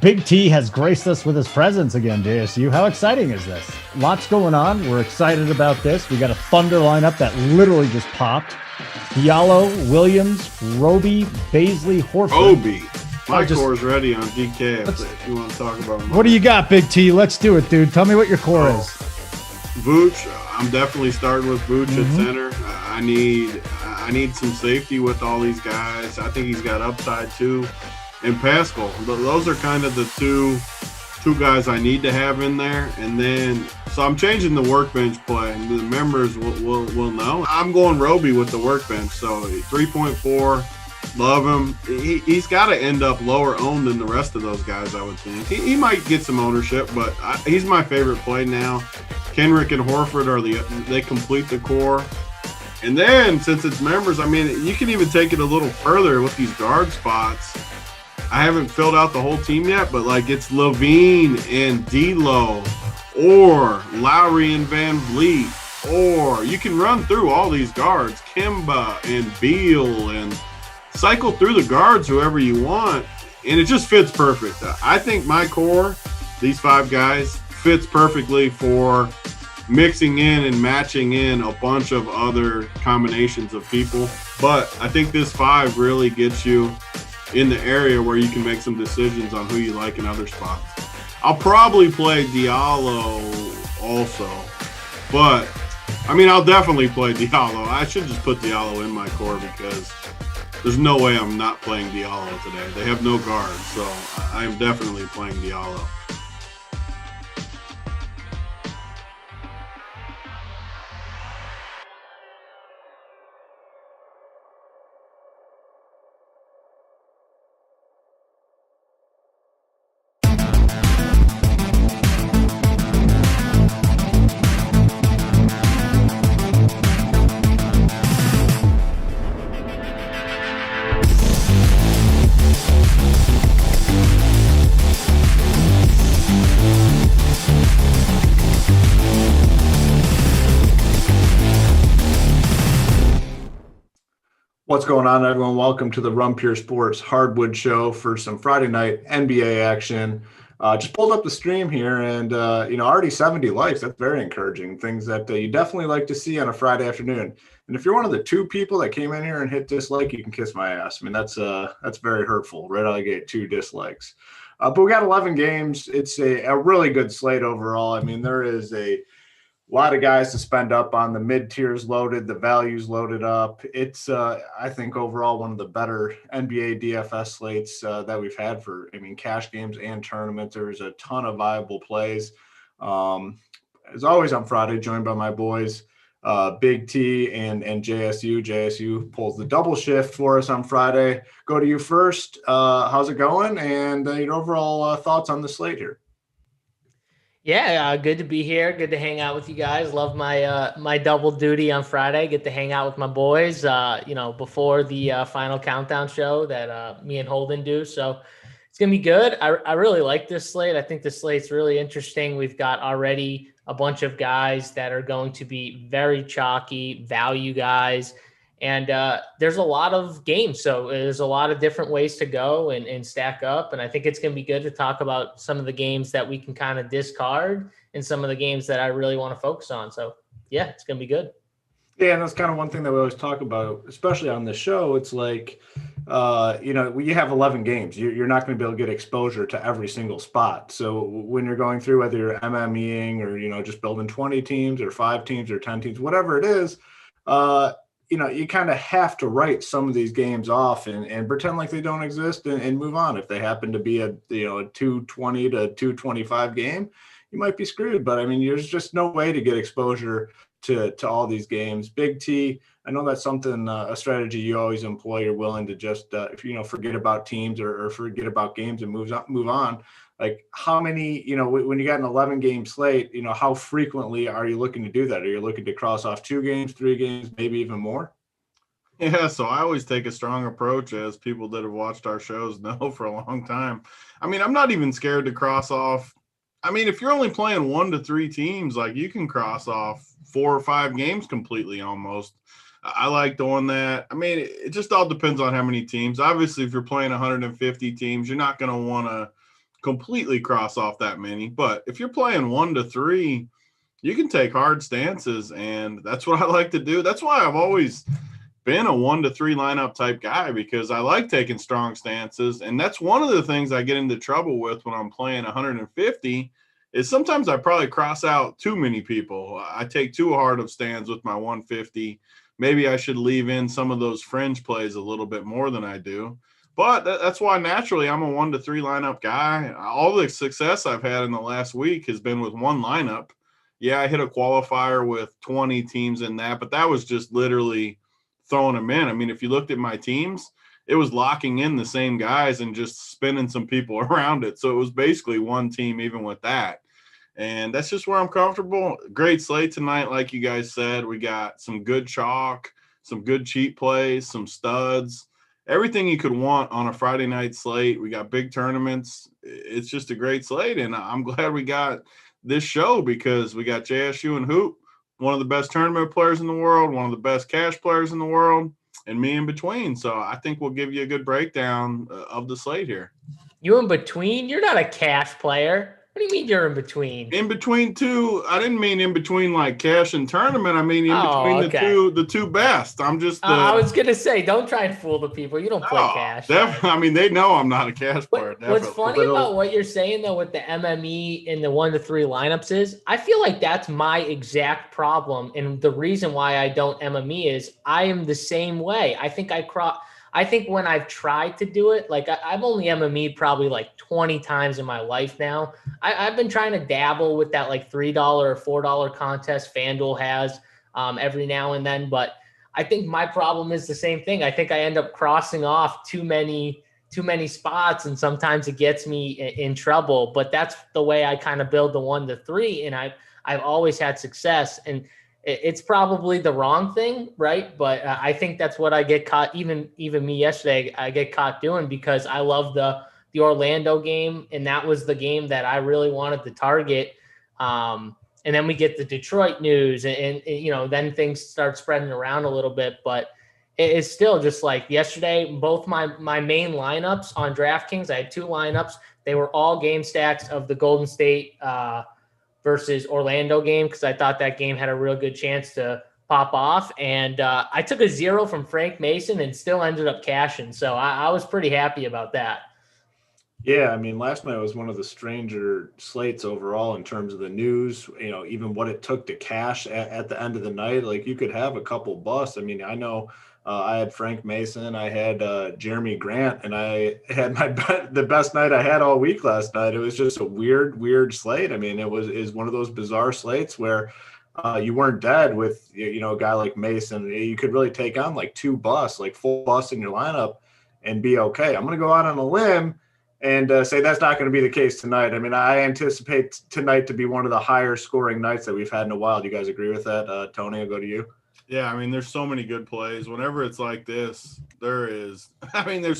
Big T has graced us with his presence again, JSU. How exciting is this? Lots going on. We're excited about this. We got a Thunder lineup that literally just popped. Diallo, Williams, Roby, Baisley, Horford. Obi. My core's ready on DK if you want to talk about mine. What do you got, Big T? Let's do it, dude. Tell me what your core is. Vooch. I'm definitely starting with Vooch at center. I need some safety with all these guys. I think he's got upside too. And Pascal. Those are kind of the two guys I need to have in there. And then, so I'm changing the workbench play, and the members will know. I'm going Roby with the workbench. So 3.4. Love him. He's got to end up lower owned than the rest of those guys, I would think. He might get some ownership, but he's my favorite play now. Kenrick and Horford they complete the core. And then, since it's members, I mean, you can even take it a little further with these guard spots. I haven't filled out the whole team yet, but like it's Levine and D'Lo, or Lowry and Van Vliet, or you can run through all these guards, Kemba and Beal, and cycle through the guards whoever you want, and it just fits perfect. I think my core, these five guys, fits perfectly for mixing in and matching in a bunch of other combinations of people. But I think this five really gets you in the area where you can make some decisions on who you like in other spots. I'll probably play Diallo also, but I mean, I'll definitely play Diallo. I should just put Diallo in my core because there's no way I'm not playing Diallo today. They have no guards, so I am definitely playing Diallo. What's going on, everyone? Welcome to the Run Pure Sports Hardwood show for some Friday night NBA action. Just pulled up the stream here and, already 70 likes. That's very encouraging. Things that you definitely like to see on a Friday afternoon. And if you're one of the two people that came in here and hit dislike, you can kiss my ass. I mean, that's very hurtful. Right out of the gate, 2 dislikes. But we got 11 games. It's a really good slate overall. I mean, there is a lot of guys to spend up on. The mid-tiers loaded, the values loaded up. It's, I think, overall one of the better NBA DFS slates that we've had for, cash games and tournaments. There's a ton of viable plays. As always on Friday, joined by my boys, Big T and JSU. JSU pulls the double shift for us on Friday. Go to you first. How's it going? And your overall thoughts on the slate here? Yeah, good to be here. Good to hang out with you guys. Love my my double duty on Friday. Get to hang out with my boys, before the final countdown show that me and Holden do. So it's going to be good. I really like this slate. I think the slate's really interesting. We've got already a bunch of guys that are going to be very chalky, value guys. And there's a lot of games. So there's a lot of different ways to go and stack up. And I think it's going to be good to talk about some of the games that we can kind of discard and some of the games that I really want to focus on. So, yeah, it's going to be good. Yeah, and that's kind of one thing that we always talk about, especially on the show. It's like, you have 11 games. You're not going to be able to get exposure to every single spot. So when you're going through, whether you're MMEing or, just building 20 teams or 5 teams or 10 teams, whatever it is, you kind of have to write some of these games off and pretend like they don't exist and move on. If they happen to be a 220 to 225 game, you might be screwed. But there's just no way to get exposure to all these games. Big T, I know that's something, a strategy you always employ. You're willing to just, forget about teams or forget about games and move on. Like how many, when you got an 11 game slate, how frequently are you looking to do that? Are you looking to cross off 2 games, 3 games, maybe even more? Yeah, so I always take a strong approach, as people that have watched our shows know for a long time. I'm not even scared to cross off. If you're only playing 1 to 3 teams, like you can cross off 4 or 5 games completely almost. I like doing that. It just all depends on how many teams. Obviously, if you're playing 150 teams, you're not going to want to completely cross off that many. But if you're playing 1 to 3, you can take hard stances, and that's what I like to do. That's why I've always been a 1 to 3 lineup type guy, because I like taking strong stances. And that's one of the things I get into trouble with when I'm playing 150 is sometimes I probably cross out too many people. I take too hard of stands with my 150. Maybe I should leave in some of those fringe plays a little bit more than I do. But that's why naturally I'm a 1 to 3 lineup guy. All the success I've had in the last week has been with one lineup. Yeah, I hit a qualifier with 20 teams in that, but that was just literally throwing them in. I mean, if you looked at my teams, it was locking in the same guys and just spinning some people around it. So it was basically one team even with that. And that's just where I'm comfortable. Great slate tonight, like you guys said. We got some good chalk, some good cheap plays, some studs, everything you could want on a Friday night slate. We got big tournaments. It's just a great slate, and I'm glad we got this show because we got JSU and Hoop, one of the best tournament players in the world, one of the best cash players in the world, and me in between. So I think we'll give you a good breakdown of the slate here. You in between? You're not a cash player. What do you mean you're in between? In between two, I didn't mean in between like cash and tournament. I mean in between the two best. I'm just. I was gonna say, don't try and fool the people. You don't play cash. Definitely. I mean, they know I'm not a cash player. What's funny about what you're saying though with the MME in the 1 to 3 lineups is, I feel like that's my exact problem, and the reason why I don't MME is I am the same way. I think when I've tried to do it, like I've only MME'd probably like 20 times in my life now. I've been trying to dabble with that like $3 or $4 contest FanDuel has every now and then. But I think my problem is the same thing. I think I end up crossing off too many spots, and sometimes it gets me in trouble. But that's the way I kind of build the 1 to 3, and I've always had success. And it's probably the wrong thing, right? But I think that's what I get caught. Even me yesterday, I get caught doing because I love the Orlando game, and that was the game that I really wanted to target. And then we get the Detroit news, and then things start spreading around a little bit. But it's still just like yesterday. Both my main lineups on DraftKings, I had 2 lineups. They were all game stacks of the Golden State versus Orlando game, because I thought that game had a real good chance to pop off. And I took a 0 from Frank Mason and still ended up cashing. So I was pretty happy about that. Yeah, I mean, last night was one of the stranger slates overall in terms of the news, even what it took to cash at the end of the night. Like, you could have a couple busts. I mean, I know I had Frank Mason, I had Jeremy Grant, and I had the best night I had all week last night. It was just a weird slate. I mean, is one of those bizarre slates where you weren't dead with, a guy like Mason. You could really take on like 2 busts, like full busts in your lineup and be okay. I'm going to go out on a limb and say that's not going to be the case tonight. I mean, I anticipate tonight to be one of the higher scoring nights that we've had in a while. Do you guys agree with that? Tony, I'll go to you. Yeah, I mean, there's so many good plays. Whenever it's like this, there's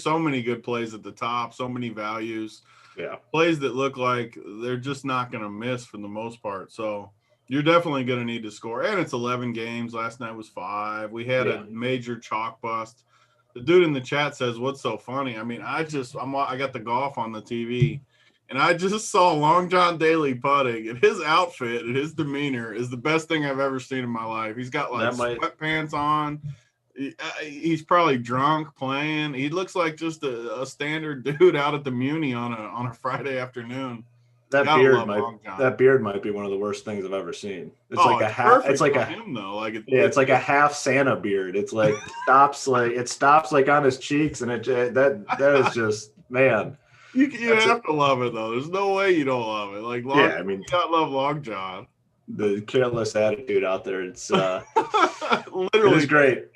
so many good plays at the top, so many values. Yeah. Plays that look like they're just not going to miss for the most part. So you're definitely going to need to score. And it's 11 games. Last night was 5. We had a major chalk bust. The dude in the chat says, "What's so funny?" I mean, I got the golf on the TV, and I just saw Long John Daly putting, and his outfit and his demeanor is the best thing I've ever seen in my life. He's got like sweatpants on. He's probably drunk playing. He looks like just a standard dude out at the Muni on a Friday afternoon. That beard might be one of the worst things I've ever seen. It's like a half. It's like him though. It's like a half Santa beard. It's like stops like on his cheeks, and that is just, man. You have to love it though. There's no way you don't love it. Like, you gotta love Long John. The careless attitude out there. It's literally it is great.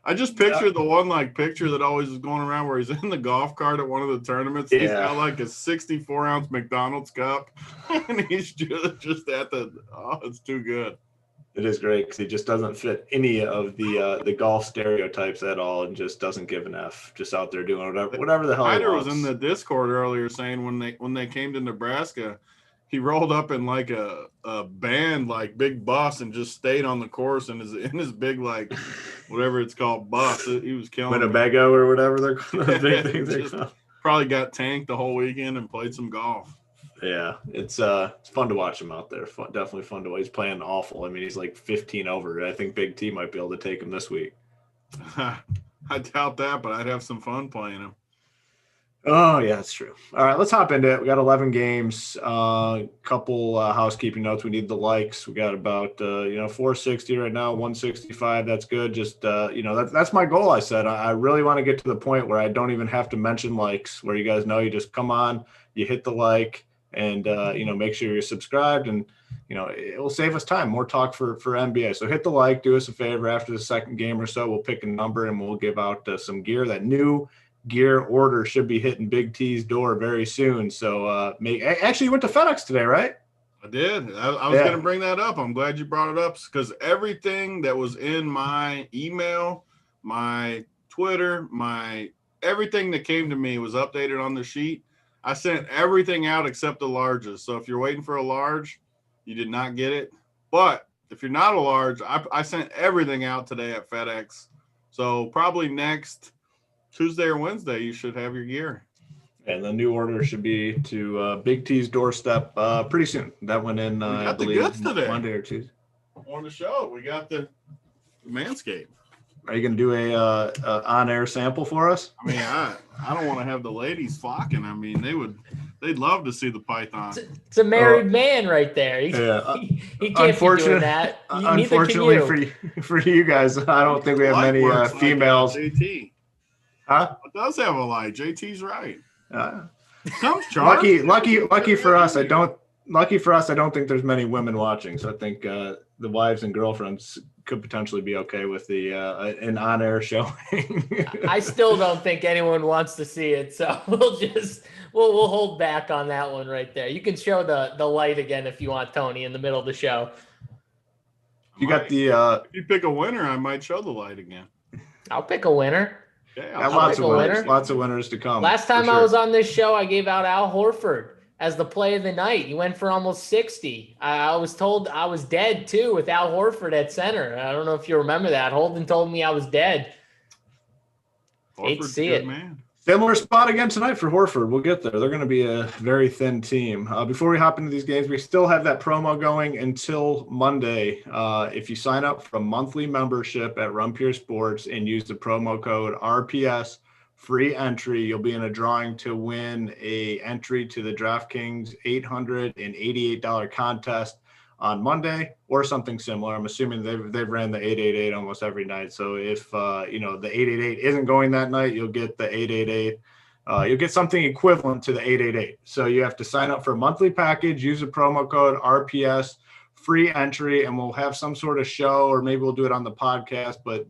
I just pictured the one picture that always is going around where he's in the golf cart at one of the tournaments. Yeah. He's got like a 64-ounce McDonald's cup, and he's just at it's too good. It is great because he just doesn't fit any of the golf stereotypes at all, and just doesn't give an F. Just out there doing whatever the hell he wants. Was in the Discord earlier saying when they came to Nebraska, he rolled up in like a band, like big bus, and just stayed on the course in his big, whatever it's called, bus. He was killing Winnebago or whatever they're called. Big things they're called. Probably got tanked the whole weekend and played some golf. Yeah, it's fun to watch him out there. Definitely fun to watch. He's playing awful. I mean, he's like 15 over. I think Big T might be able to take him this week. I doubt that, but I'd have some fun playing him. Oh, yeah, that's true. All right, let's hop into it. We got 11 games, couple housekeeping notes. We need the likes. We got about, 460 right now, 165. That's good. Just, that's my goal. I said, I really want to get to the point where I don't even have to mention likes, where you guys know you just come on, you hit the like, and, make sure you're subscribed, and, it will save us time, more talk for NBA. So hit the like, do us a favor. After the second game or so, we'll pick a number and we'll give out some gear. That new gear order should be hitting Big T's door very soon. So actually, you went to FedEx today, right? I did. I was going to bring that up. I'm glad you brought it up, because everything that was in my email, my Twitter, everything that came to me was updated on the sheet. I sent everything out except the larges. So if you're waiting for a large, you did not get it. But if you're not a large, I sent everything out today at FedEx. So probably next Tuesday or Wednesday, you should have your gear. And the new order should be to Big T's doorstep pretty soon. That went in, I believe, Monday or Tuesday. On the show, we got the Manscaped. Are you going to do a on-air sample for us? I mean, I don't want to have the ladies flocking. I mean, they'd love to see the python. It's a married man right there. He can't be doing that. Unfortunately for you guys, I don't think we have many females. JT. Huh? It does have a light. JT's right. Lucky for us, I don't think there's many women watching. So I think the wives and girlfriends could potentially be okay with the an on-air showing. I still don't think anyone wants to see it, so we'll hold back on that one right there. You can show the light again if you want, Tony, in the middle of the show. You got the if you pick a winner, I might show the light again. I'll pick a winner. Yeah, lots of winners to come. Last time I was on this show, I gave out Al Horford as the play of the night. He went for almost 60. I was told I was dead too with Al Horford at center. I don't know if you remember that. Holden told me I was dead. Hate to see it. Man. Similar spot again tonight for Horford. We'll get there. They're going to be a very thin team. Before we hop into these games, we still have that promo going until Monday. If you sign up for a monthly membership at Rumpier Sports and use the promo code RPS, free entry, you'll be in a drawing to win a entry to the DraftKings $888 contest on Monday or something similar. I'm assuming they've ran the 888 almost every night. So if the 888 isn't going that night, you'll get the 888. You'll get something equivalent to the 888. So you have to sign up for a monthly package, use the promo code RPS, free entry, and we'll have some sort of show, or maybe we'll do it on the podcast. But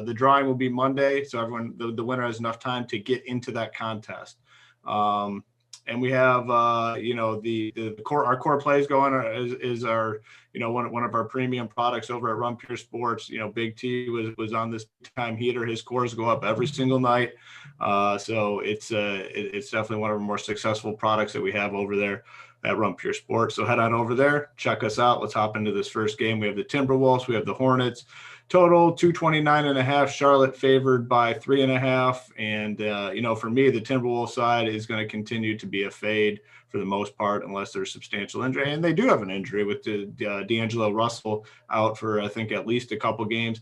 the drawing will be Monday, so everyone, the winner has enough time to get into that contest. And we have, our core plays going is our, one of our premium products over at Rumpier Sports. Big T was on this time heater. His scores go up every single night. So it's definitely one of our more successful products that we have over there at Rumpier Sports. So head on over there, check us out. Let's hop into this first game. We have the Timberwolves. We have the Hornets. Total 229.5. Charlotte favored by 3.5. And, for me, the Timberwolves side is going to continue to be a fade for the most part, unless there's substantial injury. And they do have an injury with D'Angelo Russell out for, I think, at least a couple games.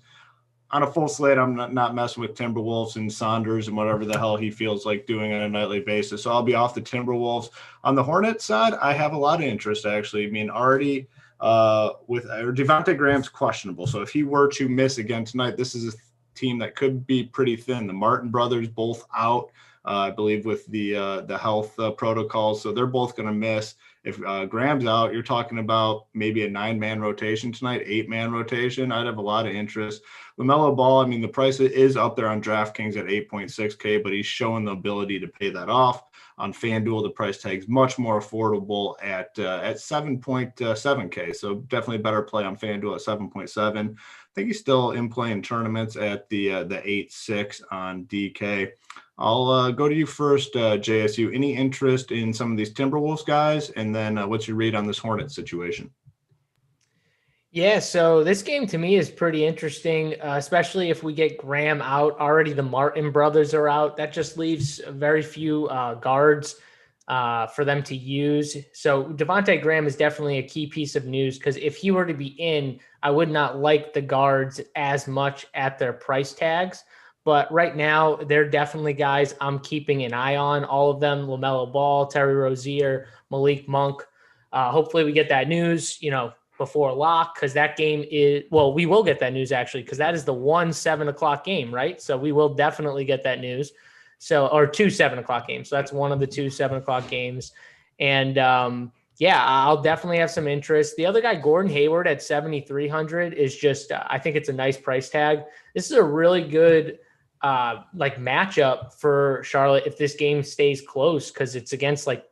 On a full slate, I'm not messing with Timberwolves and Saunders and whatever the hell he feels like doing on a nightly basis. So I'll be off the Timberwolves. On the Hornets side, I have a lot of interest, actually. I mean, already with Devontae Graham's questionable. So if he were to miss again tonight, this is a team that could be pretty thin. The Martin brothers both out, I believe, with the health protocols. So they're both going to miss. If Graham's out, you're talking about maybe a 9-man rotation tonight, 8-man rotation. I'd have a lot of interest. LaMelo Ball, I mean, the price is up there on DraftKings at 8.6K, but he's showing the ability to pay that off. On FanDuel, the price tag's much more affordable at 7.7K. So definitely a better play on FanDuel at 7.7. I think he's still in play in tournaments at the 8.6 on DK. I'll go to you first, JSU. Any interest in some of these Timberwolves guys? And then what's your read on this Hornets situation? Yeah, so this game to me is pretty interesting, especially if we get Graham out. Already the Martin brothers are out. That just leaves very few guards for them to use. So Devontae Graham is definitely a key piece of news because if he were to be in, I would not like the guards as much at their price tags. But right now, they're definitely guys I'm keeping an eye on. All of them: LaMelo Ball, Terry Rozier, Malik Monk. Hopefully, we get that news, before lock, because that game is, well, we will get that news actually, because that is the 7 o'clock game, right? So we will definitely get that news. So, or 7 o'clock games. So that's one of the 7 o'clock games. And yeah, I'll definitely have some interest. The other guy, Gordon Hayward at 7,300 is just, I think it's a nice price tag. This is a really good matchup for Charlotte if this game stays close, because it's against like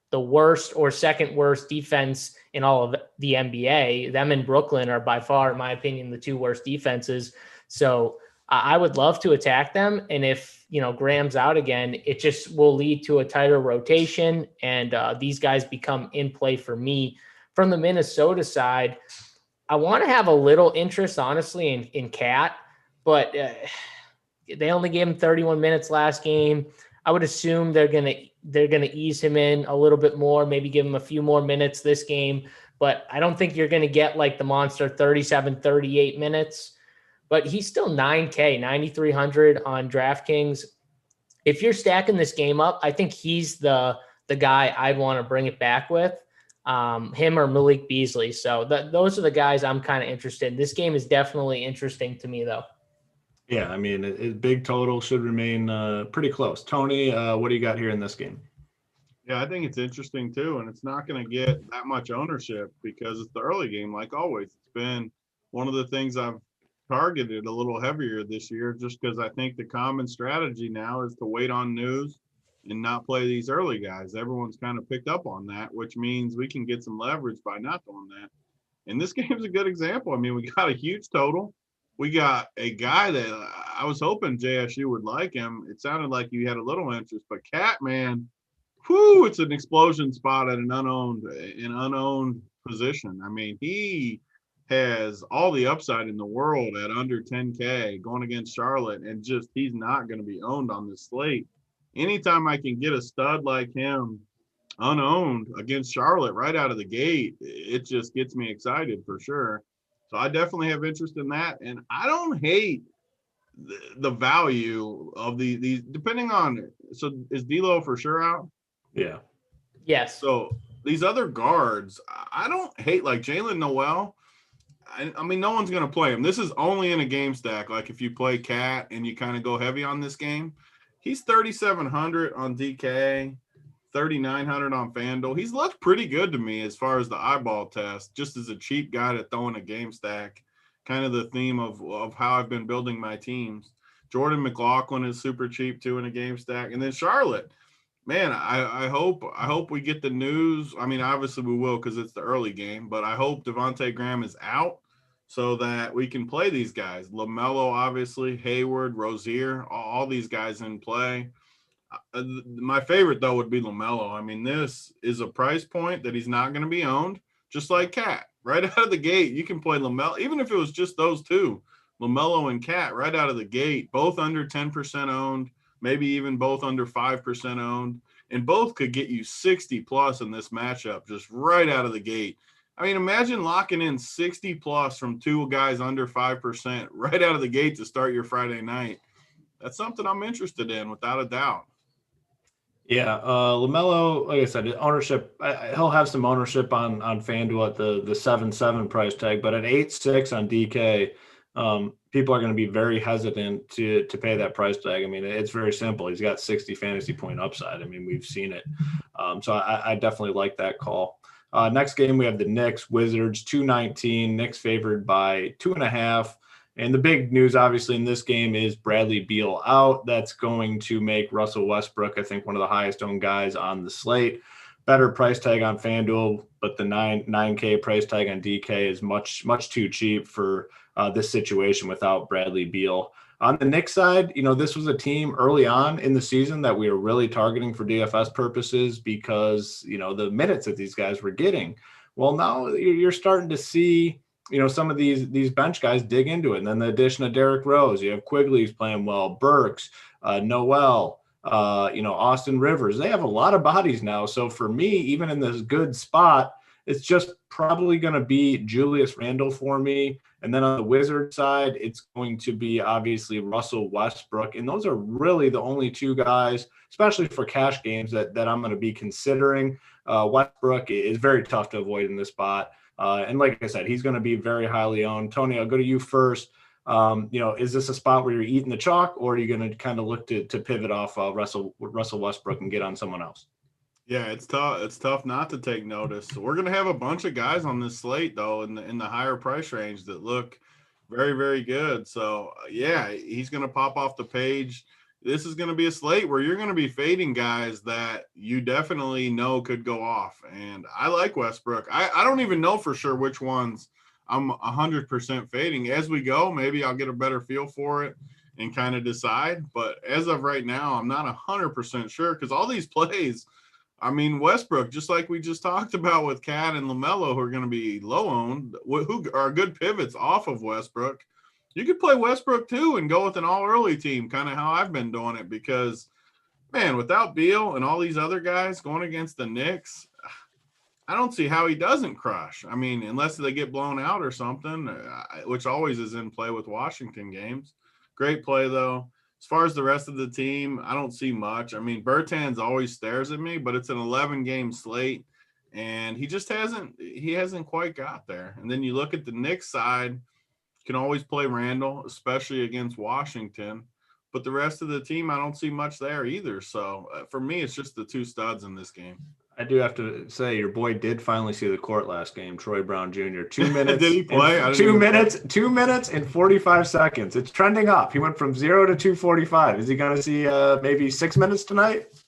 the worst or second worst defense in all of the NBA. Them and Brooklyn are by far, in my opinion, the two worst defenses. So I would love to attack them. And if, Graham's out again, it just will lead to a tighter rotation. And these guys become in play for me. From the Minnesota side, I want to have a little interest, honestly, in Cat, but they only gave him 31 minutes last game. I would assume they're gonna ease him in a little bit more, maybe give him a few more minutes this game. But I don't think you're going to get like the monster 37, 38 minutes. But he's still 9K, 9,300 on DraftKings. If you're stacking this game up, I think he's the guy I'd want to bring it back with, him or Malik Beasley. So those are the guys I'm kind of interested in. This game is definitely interesting to me, though. Yeah, I mean, big total should remain pretty close. Tony, what do you got here in this game? Yeah, I think it's interesting too, and it's not going to get that much ownership because it's the early game. Like always, it's been one of the things I've targeted a little heavier this year, just because I think the common strategy now is to wait on news and not play these early guys. Everyone's kind of picked up on that, which means we can get some leverage by not doing that. And this game's a good example. I mean, we got a huge total. We got a guy that I was hoping JSU would like him. It sounded like you had a little interest, but Cat, man, whoo, it's an explosion spot at an unowned position. I mean, he has all the upside in the world at under 10K going against Charlotte, and just he's not going to be owned on this slate. Anytime I can get a stud like him unowned against Charlotte right out of the gate, it just gets me excited for sure. So I definitely have interest in that. And I don't hate the value of these depending on, so is D'Lo for sure out? Yeah. Yes. So these other guards, I don't hate, like Jalen Noel. I mean, no one's going to play him. This is only in a game stack. Like if you play Cat and you kind of go heavy on this game, he's 3,700 on DK, 3,900 on FanDuel. He's looked pretty good to me as far as the eyeball test, just as a cheap guy to throw in a game stack. Kind of the theme of how I've been building my teams. Jordan McLaughlin is super cheap too in a game stack. And then Charlotte, man, I hope we get the news. I mean, obviously we will because it's the early game, but I hope Devontae Graham is out so that we can play these guys. LaMelo, obviously, Hayward, Rozier, all these guys in play. My favorite, though, would be LaMelo. I mean, this is a price point that he's not going to be owned, just like Cat. Right out of the gate, you can play LaMelo, even if it was just those two, LaMelo and Cat, right out of the gate, both under 10% owned, maybe even both under 5% owned, and both could get you 60 plus in this matchup just right out of the gate. I mean, imagine locking in 60 plus from two guys under 5% right out of the gate to start your Friday night. That's something I'm interested in, without a doubt. Yeah, LaMelo, like I said, ownership, he'll have some ownership on FanDuel at the 7.7 price tag, but at 8.6 on DK, people are going to be very hesitant to pay that price tag. I mean, it's very simple. He's got 60 fantasy point upside. I mean, we've seen it. So I definitely like that call. Next game, we have the Knicks, Wizards, 219. Knicks favored by 2.5. And the big news, obviously, in this game is Bradley Beal out. That's going to make Russell Westbrook, I think, one of the highest owned guys on the slate. Better price tag on FanDuel, but the 9K price tag on DK is much too cheap for this situation without Bradley Beal. On the Knicks side, this was a team early on in the season that we were really targeting for DFS purposes because, the minutes that these guys were getting. Well, now you're starting to see some of these bench guys dig into it. And then the addition of Derrick Rose, you have Quigley's playing well, Burks, Noel, Austin Rivers. They have a lot of bodies now. So for me, even in this good spot, it's just probably going to be Julius Randle for me. And then on the Wizard side, it's going to be obviously Russell Westbrook. And those are really the only two guys, especially for cash games, that I'm going to be considering. Westbrook is very tough to avoid in this spot. And like I said, he's going to be very highly owned. Tony, I'll go to you first. Is this a spot where you're eating the chalk, or are you going to kind of look to pivot off Russell Westbrook and get on someone else? Yeah, it's tough. It's tough not to take notice. We're going to have a bunch of guys on this slate, though, in the higher price range that look very, very good. So, yeah, he's going to pop off the page. This is going to be a slate where you're going to be fading guys that you definitely know could go off. And I like Westbrook. I don't even know for sure which ones I'm 100% fading. As we go, maybe I'll get a better feel for it and kind of decide. But as of right now, I'm not 100% sure because all these plays – I mean, Westbrook, just like we just talked about with Cat and LaMelo, who are going to be low-owned, who are good pivots off of Westbrook. You could play Westbrook, too, and go with an all-early team, kind of how I've been doing it because, man, without Beal and all these other guys going against the Knicks, I don't see how he doesn't crush. I mean, unless they get blown out or something, which always is in play with Washington games. Great play, though. As far as the rest of the team, I don't see much. I mean, Bertans always stares at me, but it's an 11-game slate, and he hasn't quite got there. And then you look at the Knicks side, you can always play Randall, especially against Washington. But the rest of the team, I don't see much there either. So for me, it's just the two studs in this game. I do have to say, your boy did finally see the court last game, Troy Brown Jr. 2 minutes. Did he play? 2 minutes and 45 seconds. It's trending up. He went from 0 to 245. Is he going to see maybe 6 minutes tonight?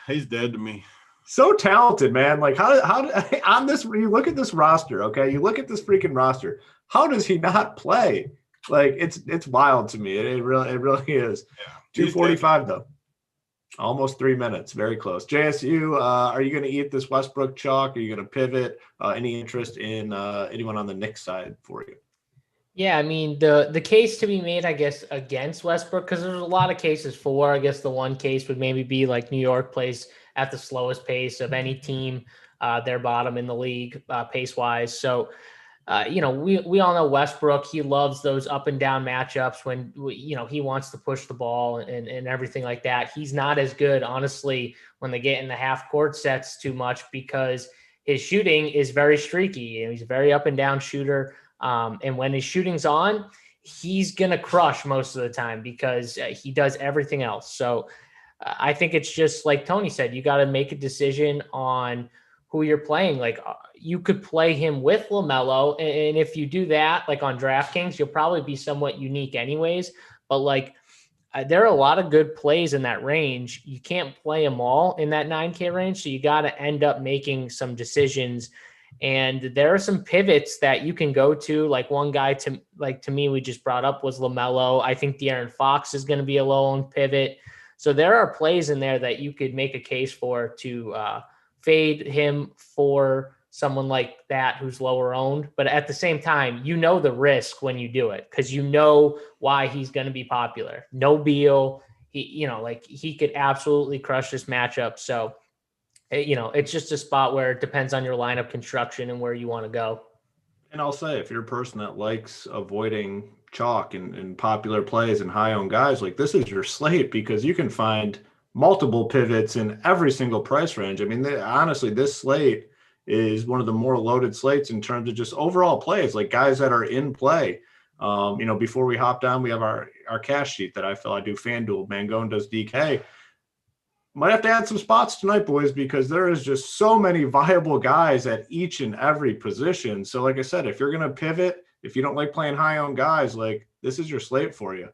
He's dead to me. So talented, man. Like how on this, when you look at this roster, okay, you look at this freaking roster. How does he not play? Like it's wild to me. It really is. Yeah. 245 though. Almost 3 minutes, very close. JSU, are you going to eat this Westbrook chalk? Are you going to pivot? Any interest in anyone on the Knicks side for you? Yeah, I mean, the case to be made, I guess, against Westbrook, because there's a lot of cases for. I guess the one case would maybe be like New York plays at the slowest pace of any team. They're bottom in the league pace-wise. So, we all know Westbrook. He loves those up and down matchups when, he wants to push the ball and everything like that. He's not as good, honestly, when they get in the half court sets too much because his shooting is very streaky. He's a very up and down shooter. And when his shooting's on, he's going to crush most of the time because he does everything else. So I think it's just like Tony said, you got to make a decision on who you're playing. Like you could play him with LaMelo. And if you do that, like on DraftKings, you'll probably be somewhat unique anyways. But like there are a lot of good plays in that range. You can't play them all in that 9K range. So you got to end up making some decisions. And there are some pivots that you can go to. Like one guy to me, we just brought up was LaMelo. I think De'Aaron Fox is going to be a low-owned pivot. So there are plays in there that you could make a case for to fade him for someone like that who's lower owned. But at the same time, the risk when you do it because you know why he's going to be popular. No Beal, he could absolutely crush this matchup. So, it's just a spot where it depends on your lineup construction and where you want to go. And I'll say, if you're a person that likes avoiding chalk and popular plays and high-owned guys, like this is your slate because you can find multiple pivots in every single price range. I mean, honestly, this slate is one of the more loaded slates in terms of just overall plays, like guys that are in play. Before we hop down, we have our cash sheet that I do FanDuel. Mangone does DK. Might have to add some spots tonight, boys, because there is just so many viable guys at each and every position. So like I said, if you're going to pivot, if you don't like playing high on guys, like this is your slate for you.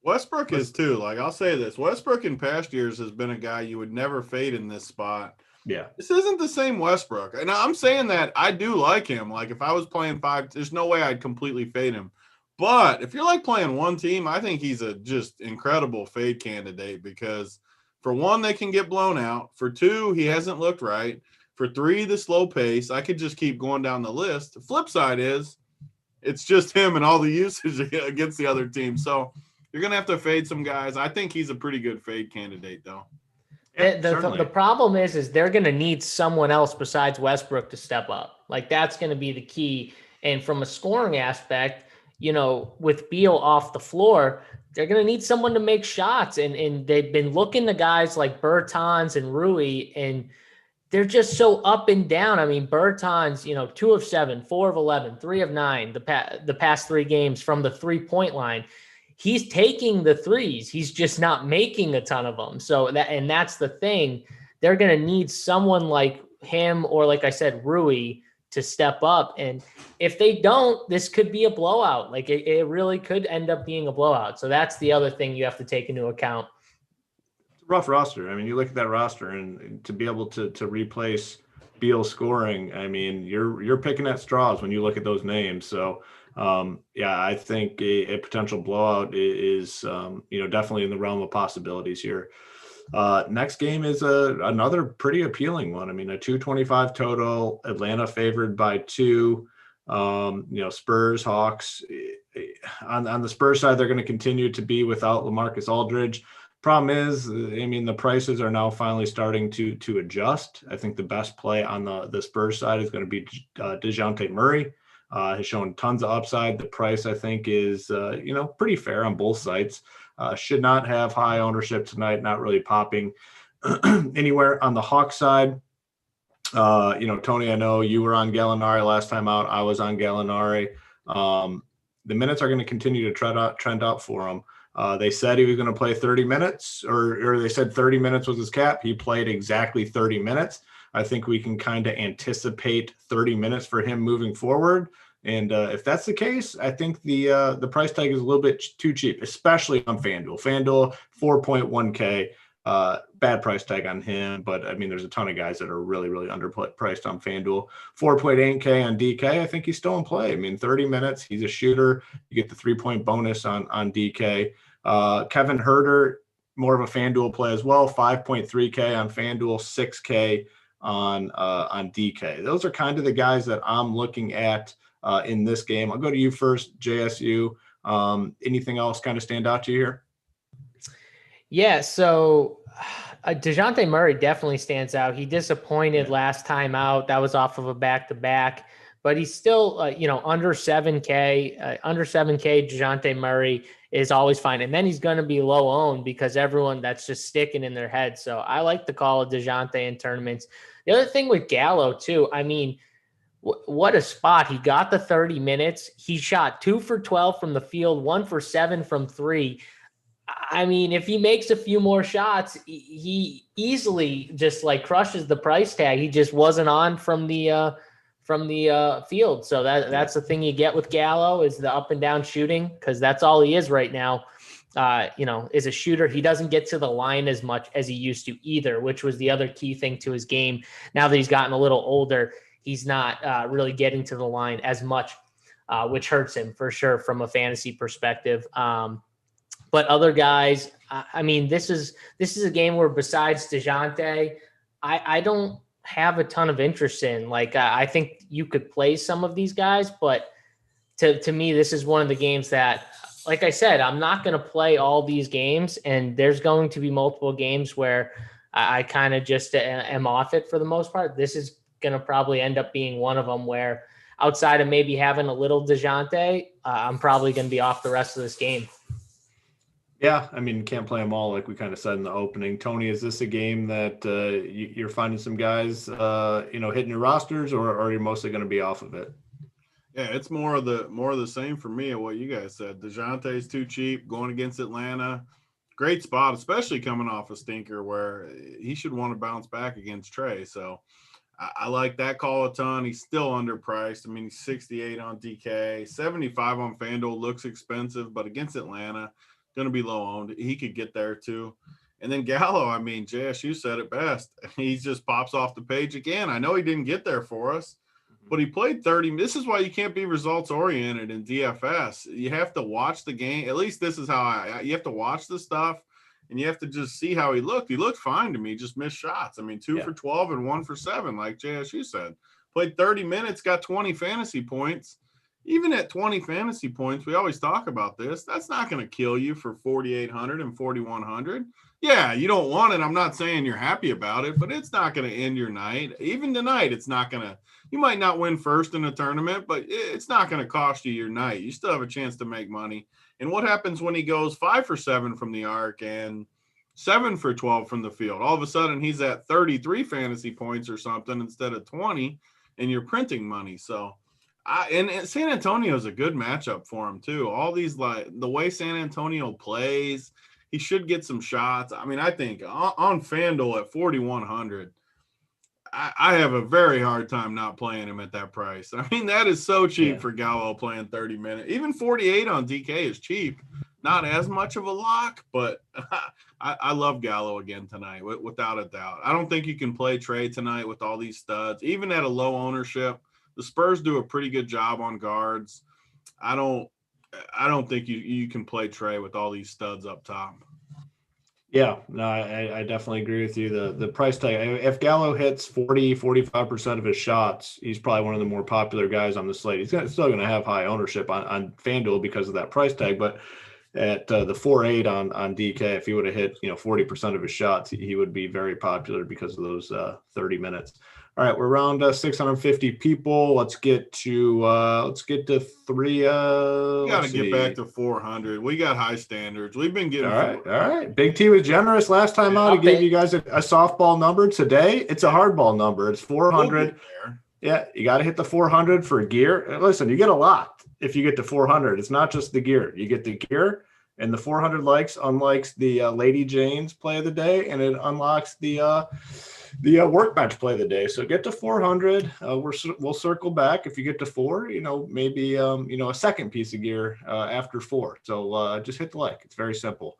Westbrook is too. Like I'll say this, Westbrook in past years has been a guy you would never fade in this spot. Yeah. This isn't the same Westbrook. And I'm saying that I do like him. Like if I was playing 5, there's no way I'd completely fade him. But if you're like playing one team, I think he's a just incredible fade candidate because for one, they can get blown out. For two, he hasn't looked right. For three, the slow pace. I could just keep going down the list. The flip side is It's just him and all the usage against the other team. So you're going to have to fade some guys. I think he's a pretty good fade candidate, though. Yeah, The problem is they're going to need someone else besides Westbrook to step up. Like, that's going to be the key. And from a scoring aspect, with Beal off the floor, they're going to need someone to make shots. And they've been looking to guys like Bertans and Rui, and they're just so up and down. I mean, Bertans, 2 of 7, 4 of 11, 3 of 9, the past 3 games from the 3-point line. He's taking the threes. He's just not making a ton of them. So that's the thing. They're going to need someone like him, or like I said, Rui, to step up. And if they don't, this could be a blowout. Like, it really could end up being a blowout. So that's the other thing you have to take into account. It's a rough roster. I mean, you look at that roster, and to be able to replace Beal scoring, I mean, you're picking at straws when you look at those names. So I think a potential blowout is definitely in the realm of possibilities here. Next game is another pretty appealing one. I mean, a 225 total, Atlanta favored by 2. Spurs, Hawks. On the Spurs side, they're going to continue to be without LaMarcus Aldridge. Problem is, I mean, the prices are now finally starting to adjust. I think the best play on the Spurs side is going to be DeJounte Murray. Has shown tons of upside. The price, I think, is pretty fair on both sides. Should not have high ownership tonight. Not really popping anywhere. On the Hawks side, Tony, I know you were on Gallinari last time out. I was on Gallinari. The minutes are going to continue to trend out for him. They said he was going to play 30 minutes, or they said 30 minutes was his cap. He played exactly 30 minutes. I think we can kind of anticipate 30 minutes for him moving forward. And if that's the case, I think the price tag is a little bit too cheap, especially on FanDuel. FanDuel, 4.1K, bad price tag on him. But, I mean, there's a ton of guys that are really, really underpriced on FanDuel. 4.8K on DK, I think he's still in play. I mean, 30 minutes, he's a shooter. You get the 3-point bonus on DK. Kevin Huerter, more of a FanDuel play as well, 5.3K on FanDuel, 6K on DK. Those are kind of the guys that I'm looking at in this game. I'll go to you first, JSU. Anything else kind of stand out to you here? Yeah, so DeJounte Murray definitely stands out. He disappointed last time out. That was off of a back-to-back, but he's still, under 7K. Under 7K, DeJounte Murray is always fine. And then he's going to be low owned because everyone that's just sticking in their head. So I like to call DeJounte in tournaments. The other thing with Gallo, too, I mean, what a spot. He got the 30 minutes. He shot 2 for 12 from the field, 1 for 7 from 3. I mean, if he makes a few more shots, he easily just crushes the price tag. He just wasn't on from the field. So that's the thing you get with Gallo is the up and down shooting, because that's all he is right now. Is a shooter. He doesn't get to the line as much as he used to either, which was the other key thing to his game. Now that he's gotten a little older, he's not really getting to the line as much, which hurts him for sure from a fantasy perspective. But other guys, I mean, this is a game where besides DeJounte, I don't have a ton of interest in. I think you could play some of these guys, but to me, this is one of the games that, like I said, I'm not going to play all these games, and there's going to be multiple games where I kind of just am off it for the most part. This is going to probably end up being one of them where, outside of maybe having a little DeJounte, I'm probably going to be off the rest of this game. Yeah, I mean, can't play them all like we kind of said in the opening. Tony, is this a game that you're finding some guys, hitting your rosters, or are you mostly going to be off of it? Yeah, it's more of the same for me of what you guys said. DeJounte is too cheap going against Atlanta. Great spot, especially coming off a stinker where he should want to bounce back against Trey. So I like that call a ton. He's still underpriced. I mean, he's 68 on DK, 75 on FanDuel. Looks expensive, but against Atlanta, going to be low owned. He could get there too. And then Gallo, I mean, JSU said it best. He just pops off the page again. I know he didn't get there for us, but he played 30. This is why you can't be results oriented in DFS. You have to watch the game. At least this is how you have to watch the stuff, and you have to just see how he looked. He looked fine to me, just missed shots. I mean, 2 for 12 and 1 for 7, like JSU said. Played 30 minutes, got 20 fantasy points. even at 20 fantasy points, we always talk about this. That's not going to kill you for 4,800 and 4,100. Yeah, you don't want it. I'm not saying you're happy about it, but it's not going to end your night. Even tonight, it's not going to. You might not win first in the tournament, but it's not going to cost you your night. You still have a chance to make money. And what happens when he goes 5 for 7 from the arc and 7 for 12 from the field? All of a sudden, he's at 33 fantasy points or something instead of 20, and you're printing money. So. And San Antonio is a good matchup for him too. All these, like the way San Antonio plays, he should get some shots. I mean, I think on FanDuel at 4,100, I have a very hard time not playing him at that price. I mean, that is so cheap for Gallo playing 30 minutes. Even 48 on DK is cheap. Not as much of a lock, but I love Gallo again tonight, without a doubt. I don't think you can play Trey tonight with all these studs, even at a low ownership. The Spurs do a pretty good job on guards. I don't think you can play Trey with all these studs up top. Yeah, no, I definitely agree with you. The price tag, if Gallo hits 45% of his shots, he's probably one of the more popular guys on the slate. He's still going to have high ownership on FanDuel because of that price tag, but at the 4.8 on DK, if he would have hit 40% of his shots, he would be very popular because of those 30 minutes. All right, we're around 650 people. Let's get to three. We got to get back to 400. We got high standards. We've been getting. All right. Big T was generous last time out. He gave you guys a softball number. Today, it's a hardball number. It's 400. Yeah, you got to hit the 400 for gear. Listen, you get a lot if you get to 400. It's not just the gear. You get the gear, and the 400 likes unlikes the Lady Jane's play of the day, and it unlocks the workbench play of the day. So get to 400. We'll circle back. If you get to 4, maybe a second piece of gear after 4. So just hit the like. It's very simple.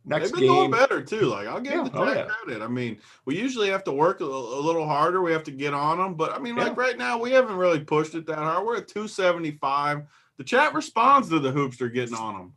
Next They've been game. doing better too. Like I'll give the track credit. I mean, we usually have to work a little harder. We have to get on them, but I mean, like right now, we haven't really pushed it that hard. We're at 275. The chat responds to the hoopster getting on them.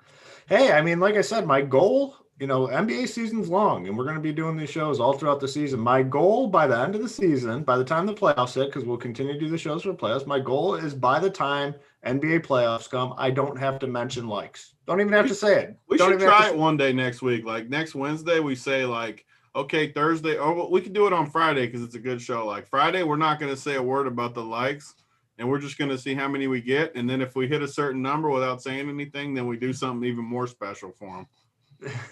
Hey, I mean, like I said, my goal. NBA season's long, and we're going to be doing these shows all throughout the season. My goal by the end of the season, by the time the playoffs hit, because we'll continue to do the shows for playoffs, my goal is by the time NBA playoffs come, I don't have to mention likes. Don't even have to say it. We should try it one day next week. Like next Wednesday, we say like, okay, Thursday, or we could do it on Friday because it's a good show. Like Friday, we're not going to say a word about the likes, and we're just going to see how many we get. And then if we hit a certain number without saying anything, then we do something even more special for them.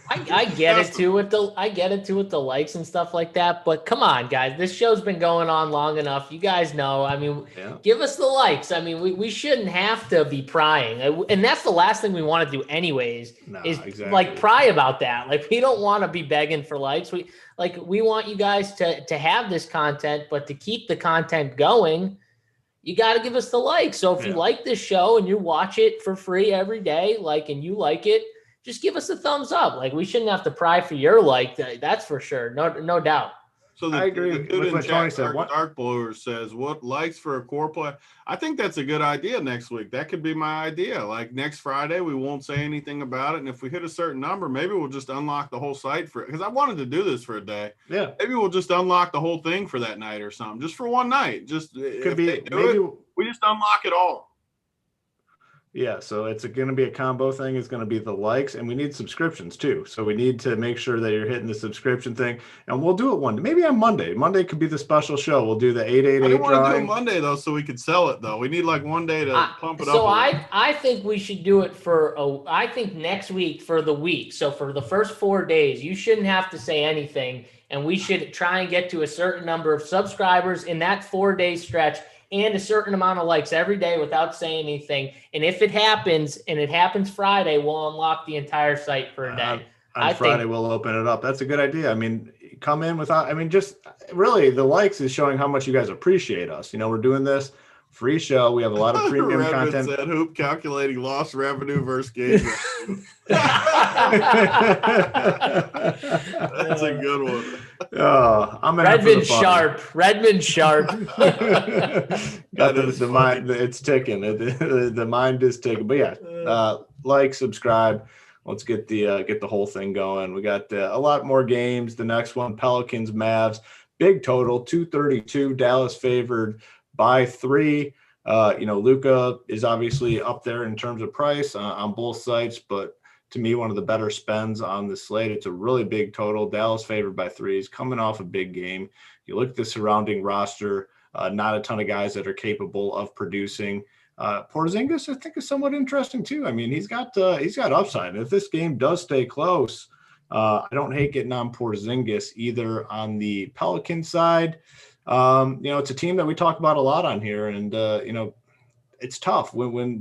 I get it too with the likes and stuff like that, but come on, guys, this show's been going on long enough. You guys know. I mean, give us the likes. I mean, we shouldn't have to be prying, and that's the last thing we want to do, anyways. Like pry about that. Like we don't want to be begging for likes. We want you guys to have this content, but to keep the content going, you got to give us the likes. So if you like this show and you watch it for free every day, and you like it, just give us a thumbs up. Like we shouldn't have to pry for your like. That's for sure. No doubt. So I agree with what Tony said. Dark Blower says, what likes for a core play? I think that's a good idea next week. That could be my idea. Like next Friday, we won't say anything about it. And if we hit a certain number, maybe we'll just unlock the whole site for it. Because I wanted to do this for a day. Yeah. Maybe we'll just unlock the whole thing for that night or something. Just for one night. Just could be we just unlock it all. Yeah, so it's going to be a combo thing. It's going to be the likes, and we need subscriptions too. So we need to make sure that you're hitting the subscription thing, and we'll do it one day. Maybe on Monday. Monday could be the special show. We'll do the 888 drawing. I don't want to do it Monday though, so we could sell it though. We need like one day to pump it up. So I think we should do it I think next week for the week. So for the first 4 days, you shouldn't have to say anything, and we should try and get to a certain number of subscribers in that 4-day stretch, and a certain amount of likes every day without saying anything. And if it happens, and it happens Friday, we'll unlock the entire site for a day. On Friday, we'll open it up. That's a good idea. I mean, come in just really the likes is showing how much you guys appreciate us. We're doing this free show. We have a lot of premium content. Said Hoop calculating lost revenue versus game revenue. That's a good one. I'm Redmond Sharp. Got the mind. It's ticking. The mind is ticking. But yeah, like, subscribe. Let's get the whole thing going. We got a lot more games. The next one, Pelicans, Mavs. Big total, 232. Dallas favored by 3. Luka is obviously up there in terms of price on both sites, but to me, one of the better spends on the slate. It's a really big total. Dallas favored by 3. He's coming off a big game. You look at the surrounding roster, not a ton of guys that are capable of producing. Porzingis, I think, is somewhat interesting too. I mean, he's got upside. And if this game does stay close, I don't hate getting on Porzingis either on the Pelican side. It's a team that we talk about a lot on here, and it's tough when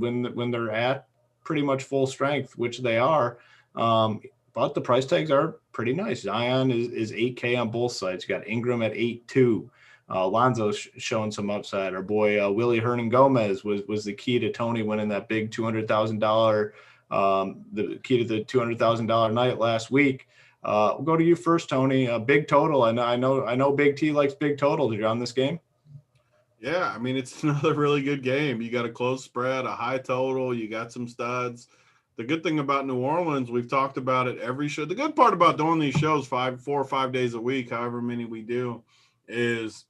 they're at pretty much full strength, which they are. But the price tags are pretty nice. Zion is 8K on both sides. You got Ingram at 8.2. Lonzo's showing some upside. Our boy Willie Hernan-Gomez was the key to Tony winning that big $200,000. The key to the $200,000 night last week. We'll go to you first, Tony. Big total. I know Big T likes big totals. You're on this game. Yeah, I mean, it's another really good game. You got a close spread, a high total. You got some studs. The good thing about New Orleans, we've talked about it every show. The good part about doing these shows 4 or 5 days a week, however many we do, is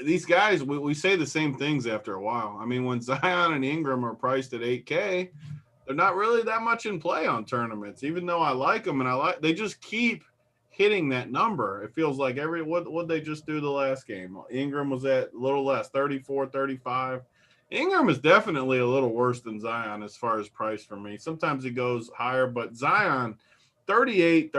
these guys, we say the same things after a while. I mean, when Zion and Ingram are priced at 8K, they're not really that much in play on tournaments, even though I like them they just keep hitting that number. It feels like what they just do the last game. Ingram was at a little less, 34, 35. Ingram is definitely a little worse than Zion as far as price for me. Sometimes he goes higher, but Zion, 38,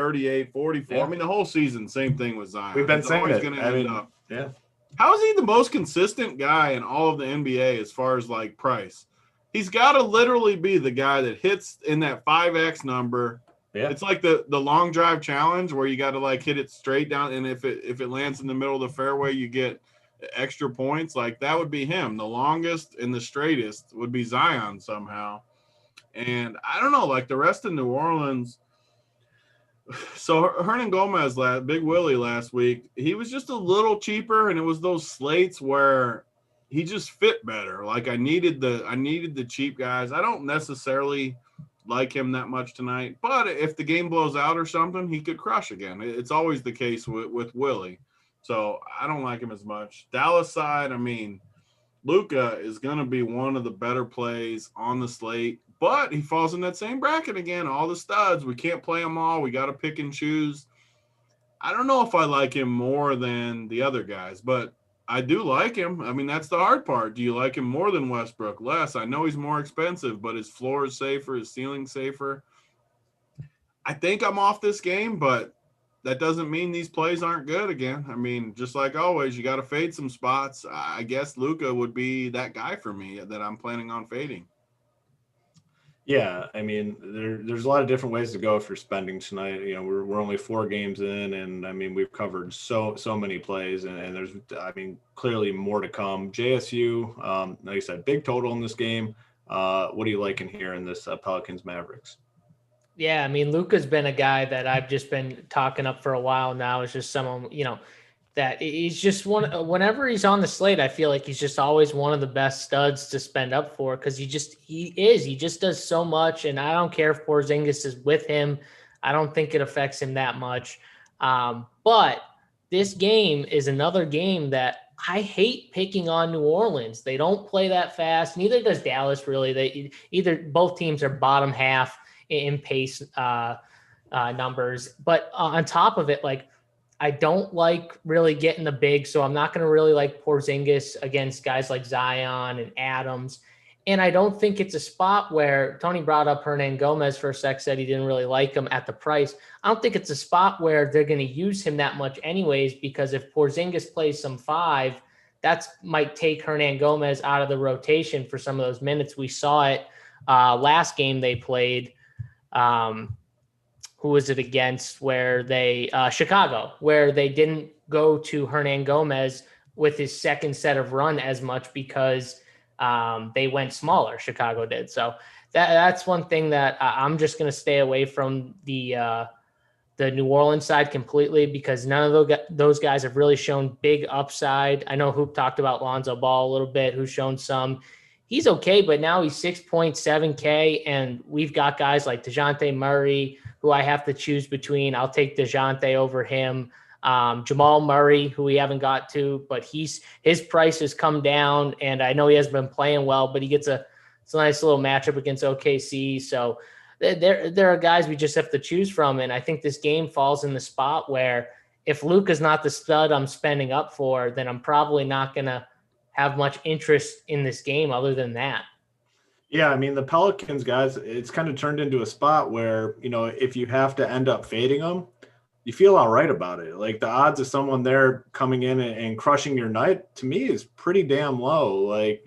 44. Yeah. I mean, the whole season, same thing with Zion. We've been saying it. Yeah. How is he the most consistent guy in all of the NBA as far as like price? He's got to literally be the guy that hits in that 5X number. Yeah. It's like the long drive challenge where you got to like hit it straight down, and if it lands in the middle of the fairway, you get extra points. Like that would be him. The longest and the straightest would be Zion somehow. And I don't know, like the rest of New Orleans. So Hernan-Gomez, Big Willie last week, he was just a little cheaper, and it was those slates where he just fit better. Like I needed the cheap guys. I don't necessarily like him that much tonight, but if the game blows out or something, he could crush again. It's always the case with Willie. So I don't like him as much. Dallas side, I mean, Luka is going to be one of the better plays on the slate, but he falls in that same bracket again. All the studs, we can't play them all. We got to pick and choose. I don't know if I like him more than the other guys, but I do like him. I mean, that's the hard part. Do you like him more than Westbrook? Less. I know he's more expensive, but his floor is safer, his ceiling safer. I think I'm off this game, but that doesn't mean these plays aren't good again. I mean, just like always, you got to fade some spots. I guess Luka would be that guy for me that I'm planning on fading. Yeah, I mean, there's a lot of different ways to go for spending tonight. We're only 4 games in, and I mean, we've covered so many plays, and there's, I mean, clearly more to come. JSU, like I said, big total in this game. What are you liking here in this Pelicans Mavericks? Yeah, I mean, Luka's been a guy that I've just been talking up for a while now. It's just someone, that he's just whenever he's on the slate, I feel like he's just always one of the best studs to spend up for, because he just does so much. And I don't care if Porzingis is with him. I don't think it affects him that much. But this game is another game that I hate picking on New Orleans. They don't play that fast. Neither does Dallas, really. Both teams are bottom half in pace numbers. But on top of it, like, I don't like really getting the big, so I'm not going to really like Porzingis against guys like Zion and Adams. And I don't think it's a spot where Tony brought up Hernan-Gomez for a sec, said he didn't really like him at the price. I don't think it's a spot where they're going to use him that much anyways, because if Porzingis plays some 5, that might take Hernan-Gomez out of the rotation for some of those minutes. We saw it last game they played. Who was it against, where they Chicago, where they didn't go to Hernan-Gomez with his second set of run as much because they went smaller. Chicago did. So that's one thing that I'm just going to stay away from the New Orleans side completely, because none of those guys have really shown big upside. I know Hoop talked about Lonzo Ball a little bit, who's shown some. He's okay, but now he's 6.7K, and we've got guys like DeJounte Murray, who I have to choose between. I'll take DeJounte over him. Jamal Murray, who we haven't got to, but his price has come down, and I know he hasn't been playing well, but it's a nice little matchup against OKC. So there are guys we just have to choose from, and I think this game falls in the spot where if Luka's not the stud I'm spending up for, then I'm probably not going to have much interest in this game other than that. Yeah, I mean, the Pelicans, guys, it's kind of turned into a spot where, if you have to end up fading them, you feel all right about it. Like the odds of someone there coming in and crushing your night, to me, is pretty damn low. Like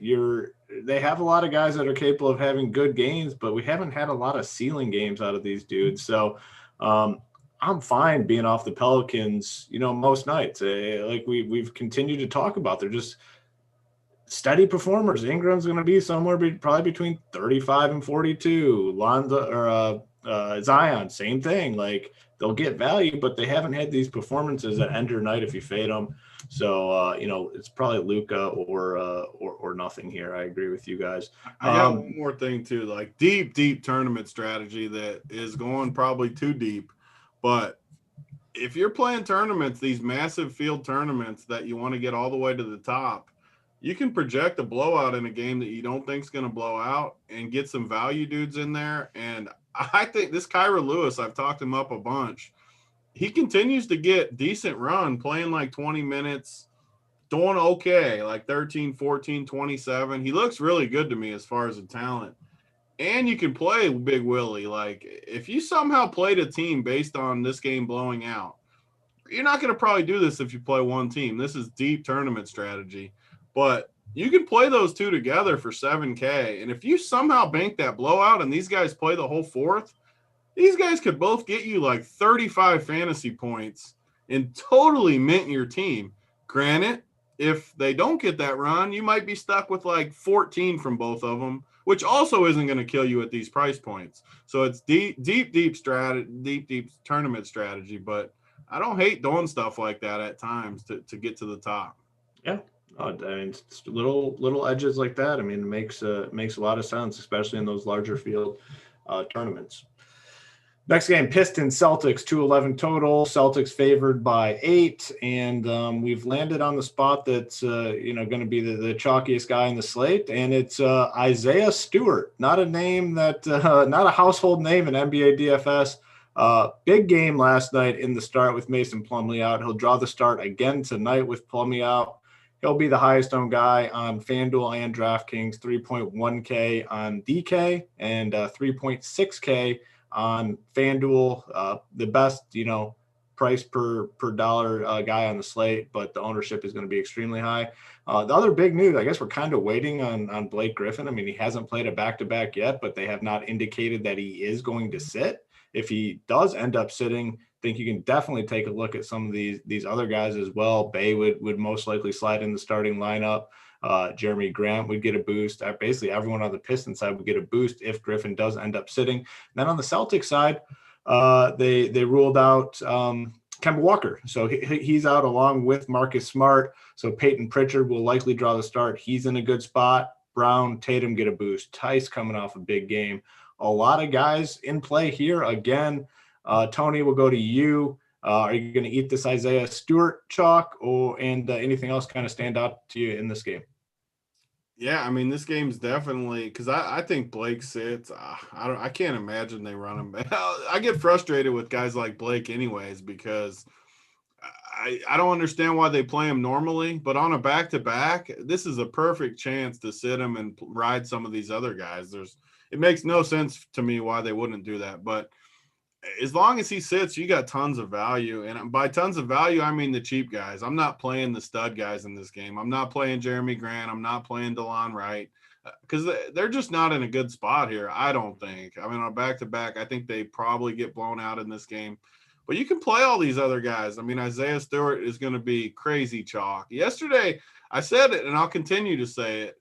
they have a lot of guys that are capable of having good games, but we haven't had a lot of ceiling games out of these dudes. So I'm fine being off the Pelicans, most nights. Like we've continued to talk about, they're just steady performers. Ingram's going to be somewhere probably between 35 and 42. Zion, same thing. Like they'll get value, but they haven't had these performances that end your night if you fade them. So it's probably Luka or nothing here. I agree with you guys. I got one more thing too, like deep tournament strategy that is going probably too deep, but if you're playing tournaments, these massive field tournaments that you want to get all the way to the top, you can project a blowout in a game that you don't think is going to blow out and get some value dudes in there. And I think this Kyra Lewis, I've talked him up a bunch. He continues to get decent run, playing like 20 minutes, doing okay, like 13, 14, 27. He looks really good to me as far as the talent. And you can play Big Willie. Like if you somehow played a team based on this game blowing out, you're not going to probably do this if you play one team. This is deep tournament strategy. But you can play those two together for $7K. And if you somehow bank that blowout and these guys play the whole fourth, these guys could both get you like 35 fantasy points and totally mint your team. Granted, if they don't get that run, you might be stuck with like 14 from both of them, which also isn't going to kill you at these price points. So it's deep tournament strategy. But I don't hate doing stuff like that at times to get to the top. Yeah. I mean, little edges like that. I mean, it makes a lot of sense, especially in those larger field tournaments. Next game, Pistons, Celtics, 211 total. Celtics favored by 8, and we've landed on the spot that's going to be the chalkiest guy in the slate, and it's Isaiah Stewart. Not a name that, not a household name in NBA DFS. Big game last night in the start with Mason Plumlee out. He'll draw the start again tonight with Plumlee out. He'll be the highest owned guy on FanDuel and DraftKings, 3.1K on DK and 3.6K on FanDuel. The best, price per dollar guy on the slate, but the ownership is going to be extremely high. The other big news, I guess we're kind of waiting on Blake Griffin. I mean, he hasn't played a back-to-back yet, but they have not indicated that he is going to sit. If he does end up sitting, I think you can definitely take a look at some of these other guys as well. Bay would most likely slide in the starting lineup. Jeremy Grant would get a boost. Basically, everyone on the Pistons side would get a boost if Griffin does end up sitting. And then on the Celtics side, they ruled out Kemba Walker. So he's out along with Marcus Smart. So Peyton Pritchard will likely draw the start. He's in a good spot. Brown, Tatum get a boost. Tice coming off a big game. A lot of guys in play here again. Tony, we'll go to you. Are you going to eat this Isaiah Stewart chalk, and anything else kind of stand out to you in this game? Yeah, I mean, this game's definitely because I think Blake sits. I can't imagine they run him back. I get frustrated with guys like Blake, anyways, because I don't understand why they play him normally, but on a back-to-back, this is a perfect chance to sit him and ride some of these other guys. It makes no sense to me why they wouldn't do that, but as long as he sits, you got tons of value. And by tons of value, I mean the cheap guys. I'm not playing the stud guys in this game. I'm not playing Jeremy Grant. I'm not playing DeLon Wright because they're just not in a good spot here, I don't think. I mean, on back-to-back, I think they probably get blown out in this game. But you can play all these other guys. I mean, Isaiah Stewart is going to be crazy chalk. Yesterday, I said it, and I'll continue to say it.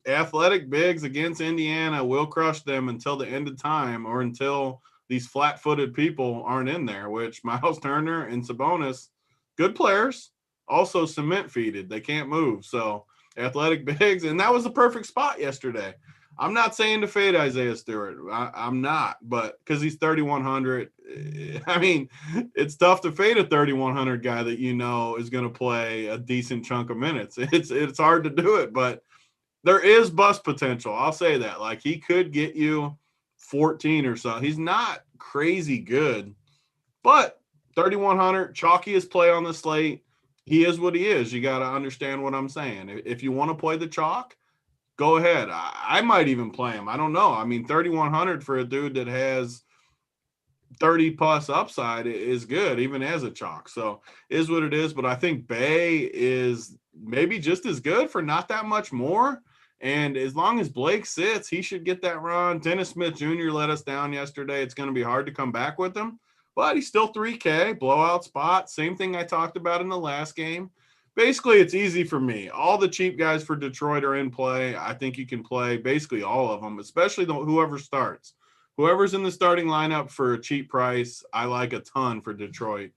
Athletic bigs against Indiana will crush them until the end of time or until – these flat-footed people aren't in there, which Miles Turner and Sabonis, good players, also cement-feeded. They can't move. So athletic bigs, and that was the perfect spot yesterday. I'm not saying to fade Isaiah Stewart. I'm not, but because he's 3,100, I mean, it's tough to fade a 3,100 guy that is going to play a decent chunk of minutes. It's hard to do it, but there is bust potential. I'll say that. Like, he could get you 14 or so. He's not crazy good, but 3,100, chalkiest play on the slate. He is what he is. You got to understand what I'm saying. If you want to play the chalk, go ahead. I might even play him. I don't know. I mean, 3,100 for a dude that has 30 plus upside is good, even as a chalk. So is what it is. But I think Bay is maybe just as good for not that much more. And as long as Blake sits, he should get that run. Dennis Smith Jr. let us down yesterday. It's going to be hard to come back with him, but he's still 3K, blowout spot. Same thing I talked about in the last game. Basically, it's easy for me. All the cheap guys for Detroit are in play. I think you can play basically all of them, especially whoever starts. Whoever's in the starting lineup for a cheap price, I like a ton for Detroit.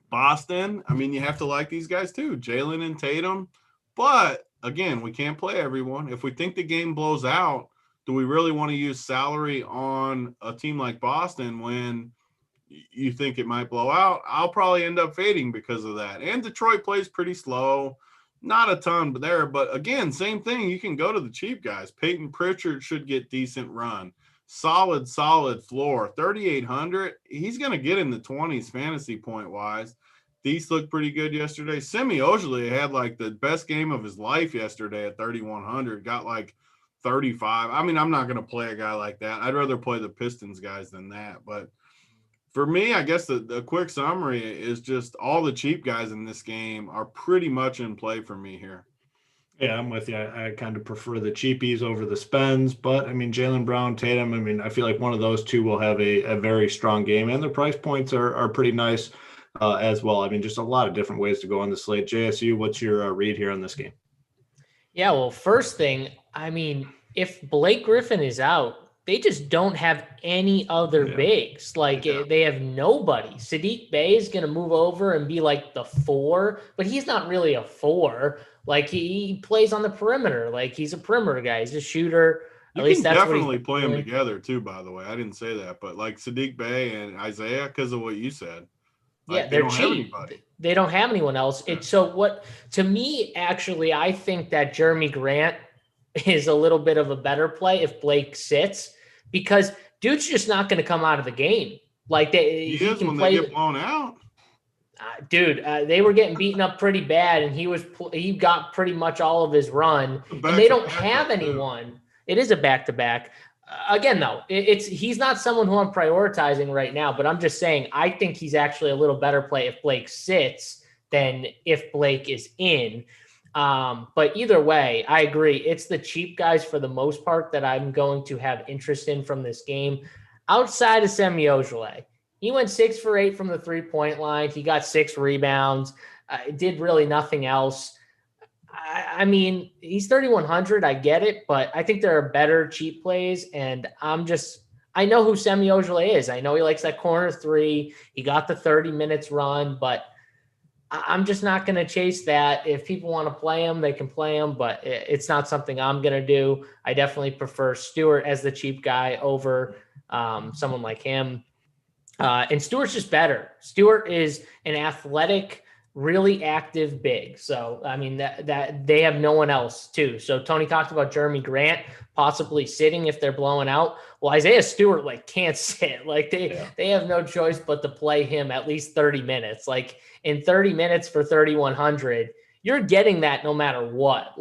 Boston, I mean, you have to like these guys too, Jalen and Tatum. But, again, we can't play everyone. If we think the game blows out, do we really want to use salary on a team like Boston when you think it might blow out? I'll probably end up fading because of that. And Detroit plays pretty slow. Not a ton there, but again, same thing. You can go to the cheap guys. Peyton Pritchard should get decent run. Solid floor. 3,800. He's going to get in the 20s fantasy point-wise. These looked pretty good yesterday. Semi Ojeleye had like the best game of his life yesterday at 3,100. Got like 35. I mean, I'm not going to play a guy like that. I'd rather play the Pistons guys than that. But for me, I guess the quick summary is just all the cheap guys in this game are pretty much in play for me here. Yeah, I'm with you. I kind of prefer the cheapies over the spends, but I mean, Jaylen Brown, Tatum, I mean, I feel like one of those two will have a very strong game, and the price points are pretty nice as well. I mean, just a lot of different ways to go on the slate. JSU, what's your read here on this game? Yeah, well, first thing, I mean, if Blake Griffin is out, they just don't have any other bigs. Like, they have nobody. Sadiq Bey is going to move over and be like the 4, but he's not really a 4. Like, he plays on the perimeter. Like, he's a perimeter guy. He's a shooter. At least that's definitely play them together too, by the way. I didn't say that, but like Sadiq Bey and Isaiah, because of what you said. Like, yeah, they're cheap. They don't have anyone else. It's so what to me, actually, I think that Jeremy Grant is a little bit of a better play if Blake sits, because dude's just not going to come out of the game. Like he can play. They get blown out. Dude, they were getting beaten up pretty bad, and he got pretty much all of his run, and they don't have anyone. It is a back-to-back. Again, though, he's not someone who I'm prioritizing right now, but I'm just saying I think he's actually a little better play if Blake sits than if Blake is in. But either way, I agree. It's the cheap guys for the most part that I'm going to have interest in from this game. Outside of Semi Ojeleye, he went 6 for 8 from the 3-point line. He got 6 rebounds. Did really nothing else. I mean, he's 3,100. I get it, but I think there are better cheap plays. And I know who Semi Ojeleye is. I know he likes that corner 3. He got the 30 minutes run, but I'm just not going to chase that. If people want to play him, they can play him, but it's not something I'm going to do. I definitely prefer Stewart as the cheap guy over someone like him. And Stewart's just better. Stewart is an athletic, really active big. So, I mean, that they have no one else too. So Tony talked about Jeremy Grant possibly sitting if they're blowing out. Well, Isaiah Stewart can't sit. They have no choice but to play him at least 30 minutes. In 30 minutes for 3,100, you're getting that no matter what.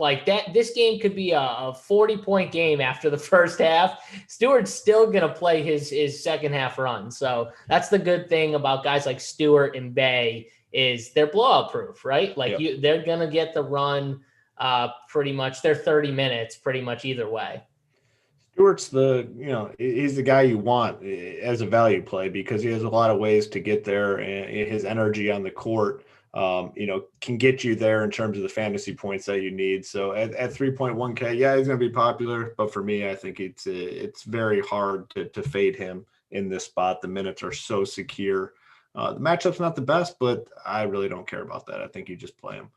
This game could be a 40-point game after the first half. Stewart's still going to play his second half run. So that's the good thing about guys like Stewart and Bey is they're blowout proof, right? They're going to get the run pretty much. They're 30 minutes pretty much either way. Stewart's he's the guy you want as a value play because he has a lot of ways to get there, and his energy on the court, can get you there in terms of the fantasy points that you need. So at 3.1K, yeah, he's going to be popular, but for me, I think it's very hard to fade him in this spot. The minutes are so secure. The matchup's not the best, but I really don't care about that. I think you just play him.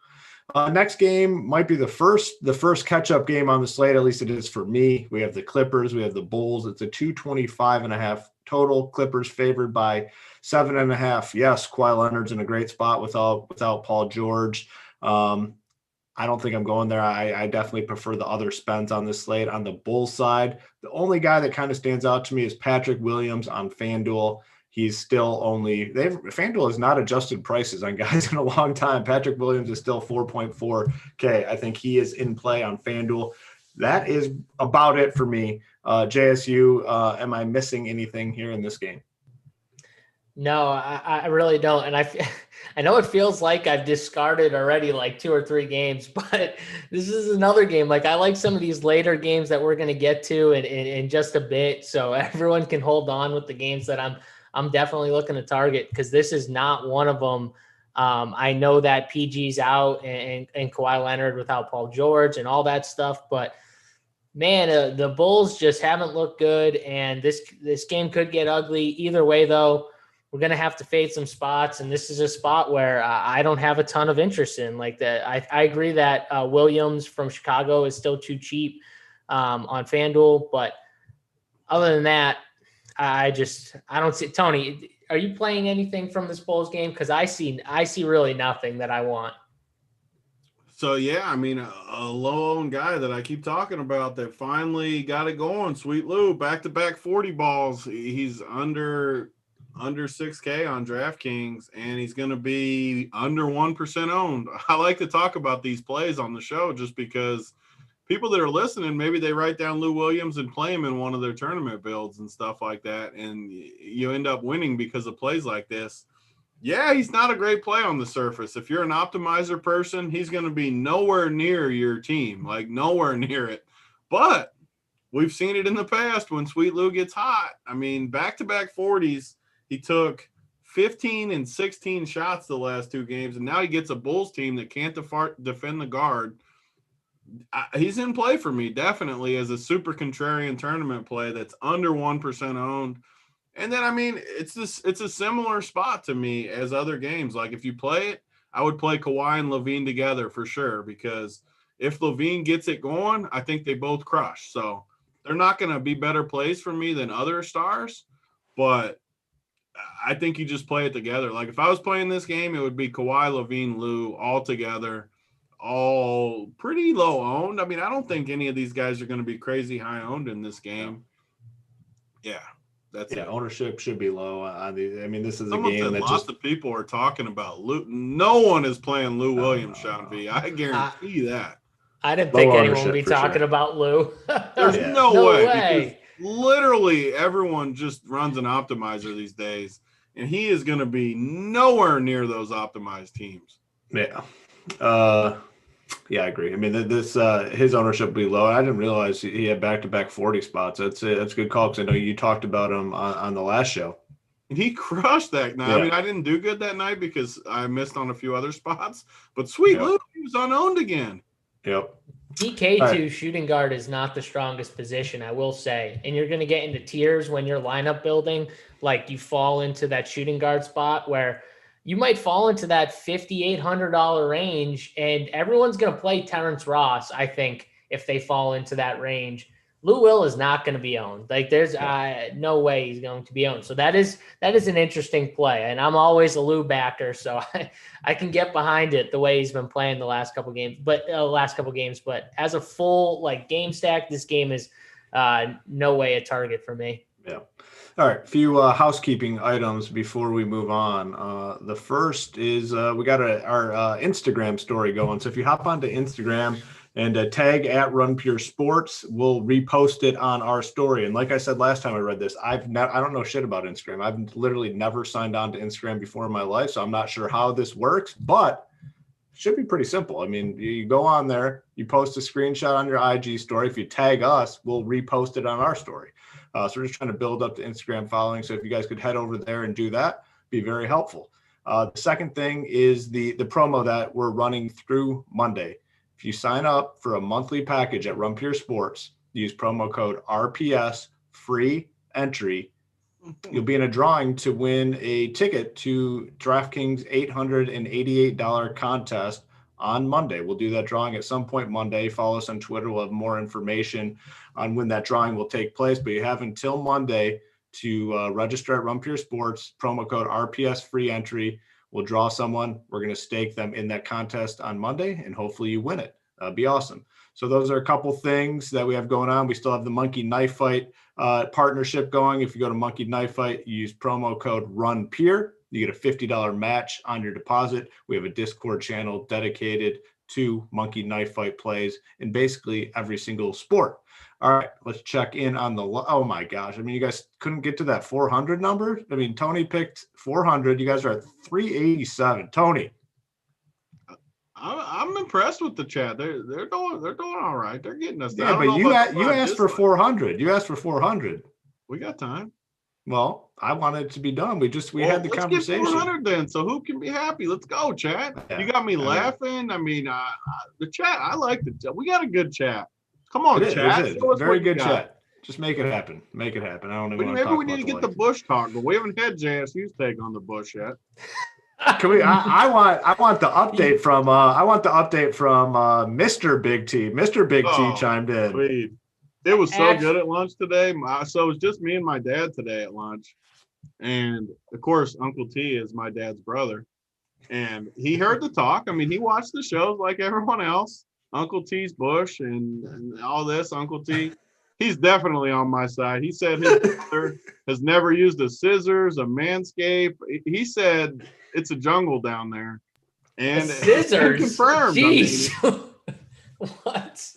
Next game might be the first catch-up game on the slate. At least it is for me. We have the Clippers. We have the Bulls. It's a 225.5 total. Clippers favored by 7.5. Yes, Kawhi Leonard's in a great spot without Paul George. I don't think I'm going there. I definitely prefer the other spends on this slate. On the Bulls side, the only guy that kind of stands out to me is Patrick Williams on FanDuel. He's still FanDuel has not adjusted prices on guys in a long time. Patrick Williams is still 4.4K. I think he is in play on FanDuel. That is about it for me. JSU, am I missing anything here in this game? No, I really don't. And I know it feels like I've discarded already like 2 or 3 games, but this is another game. Like I like some of these later games that we're going to get to in just a bit. So everyone can hold on with the games that I'm definitely looking to target, because this is not one of them. I know that PG's out and Kawhi Leonard without Paul George and all that stuff, but man, the Bulls just haven't looked good, and this game could get ugly. Either way, though, we're going to have to fade some spots, and this is a spot where I don't have a ton of interest in. Like that, I agree that Williams from Chicago is still too cheap on FanDuel, but other than that, I don't see. Tony, are you playing anything from this Bulls game? Because I see really nothing that I want. So, yeah, I mean, a low-owned guy that I keep talking about that finally got it going, Sweet Lou, back-to-back 40 balls. He's under 6K on DraftKings, and he's going to be under 1% owned. I like to talk about these plays on the show just because people that are listening, maybe they write down Lou Williams and play him in one of their tournament builds and stuff like that, and you end up winning because of plays like this. Yeah, he's not a great play on the surface. If you're an optimizer person, he's going to be nowhere near your team, like nowhere near it. But we've seen it in the past when Sweet Lou gets hot. I mean, back-to-back 40s, he took 15 and 16 shots the last 2 games, and now he gets a Bulls team that can't defend the guard. He's in play for me, definitely, as a super contrarian tournament play that's under 1% owned. And then, I mean, it's a similar spot to me as other games. Like, if you play it, I would play Kawhi and LaVine together for sure, because if LaVine gets it going, I think they both crush. So they're not going to be better plays for me than other stars, but I think you just play it together. Like, if I was playing this game, it would be Kawhi, LaVine, Lou all together, all pretty low owned. I mean, I don't think any of these guys are going to be crazy high owned in this game. Yeah. That's it. Ownership should be low on the. I mean, this is a game that lots of people are talking about Lou. No one is playing Lou Williams, Sean V. I guarantee that. I didn't think anyone would be talking about Lou. There's no way. Literally, everyone just runs an optimizer these days, and he is going to be nowhere near those optimized teams. Yeah. Yeah, I agree. I mean, his ownership will be low. I didn't realize he had back-to-back 40 spots. That's a good call, because I know you talked about him on the last show. And he crushed that night. Yeah. I mean, I didn't do good that night because I missed on a few other spots. But Sweet Lou, he was unowned again. Yep. DK2 shooting guard is not the strongest position, I will say. And you're going to get into tiers when you're lineup building. Like, you fall into that shooting guard spot where you might fall into that $5,800 range, and everyone's going to play Terrence Ross, I think, if they fall into that range. Lou Will is not going to be owned. Like, there's no way he's going to be owned. So that is an interesting play, and I'm always a Lou backer, so I can get behind it the way he's been playing the last couple games. But as a full game stack, this game is no way a target for me. Yeah. All right, a few housekeeping items before we move on. The first is we got our Instagram story going. So if you hop onto Instagram and tag at RunPureSports, we'll repost it on our story. And like I said last time I read this, I don't know shit about Instagram. I've literally never signed on to Instagram before in my life, so I'm not sure how this works, but it should be pretty simple. I mean, you go on there, you post a screenshot on your IG story. If you tag us, we'll repost it on our story. So we're just trying to build up the Instagram following. So if you guys could head over there and do that, be very helpful. The second thing is the promo that we're running through Monday. If you sign up for a monthly package at Run Pure Sports, use promo code RPS free entry, you'll be in a drawing to win a ticket to DraftKings $888 contest on Monday. We'll do that drawing at some point Monday. Follow us on Twitter. We'll have more information on when that drawing will take place, but you have until Monday to register at Rumpier Sports, promo code RPS free entry. We'll draw someone. We're going to stake them in that contest on Monday, and hopefully you win it. That'd be awesome. So those are a couple things that we have going on. We still have the Monkey Knife Fight partnership going. If you go to Monkey Knife Fight, you use promo code RUNPIER. You get a $50 match on your deposit. We have a Discord channel dedicated to Monkey Knife Fight plays in basically every single sport. All right, let's check in on the – oh, my gosh. I mean, you guys couldn't get to that 400 number? I mean, Tony picked 400. You guys are at 387. Tony. I'm impressed with the chat. They're doing all right. They're getting us. Yeah, but you asked for 400. You asked for 400. We got time. Well, I wanted it to be done. We had the conversation. Let's get 400 then, so who can be happy? Let's go, chat. Yeah. You got me laughing. I mean, the chat. I like the chat. We got a good chat. Come on, chat. It is. Very good chat. Just make it happen. Make it happen. I don't even want to talk about maybe we need to get the Bush talk, but we haven't had JSU's take on the Bush yet. Can we? I want the update from Mr. Big T. Mr. Big T chimed in. Sweet. It was so good at lunch today. So it was just me and my dad today at lunch, and of course Uncle T is my dad's brother, and he heard the talk. I mean, he watched the shows like everyone else. Uncle T's Bush and all this. Uncle T, he's definitely on my side. He said his brother has never used a scissors, a manscape. He said it's a jungle down there. And scissors confirmed. Jeez. I mean, what?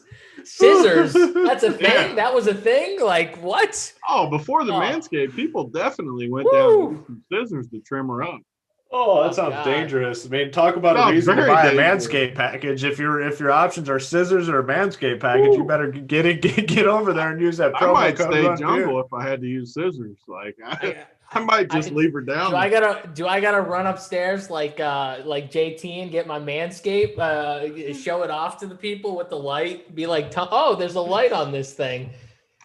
Scissors? That's a thing? Yeah. That was a thing? Like what? Oh, before the manscape, people definitely went down to use some scissors to trim her up. Oh, that sounds dangerous. I mean, talk about a reason to buy a Manscaped package. If your options are scissors or a Manscaped package, you better get over there and use that promo code. I might stay jungle if I had to use scissors. Like I might just leave her down. Do I gotta run upstairs like JT and get my Manscaped, show it off to the people with the light? Be like, oh, there's a light on this thing.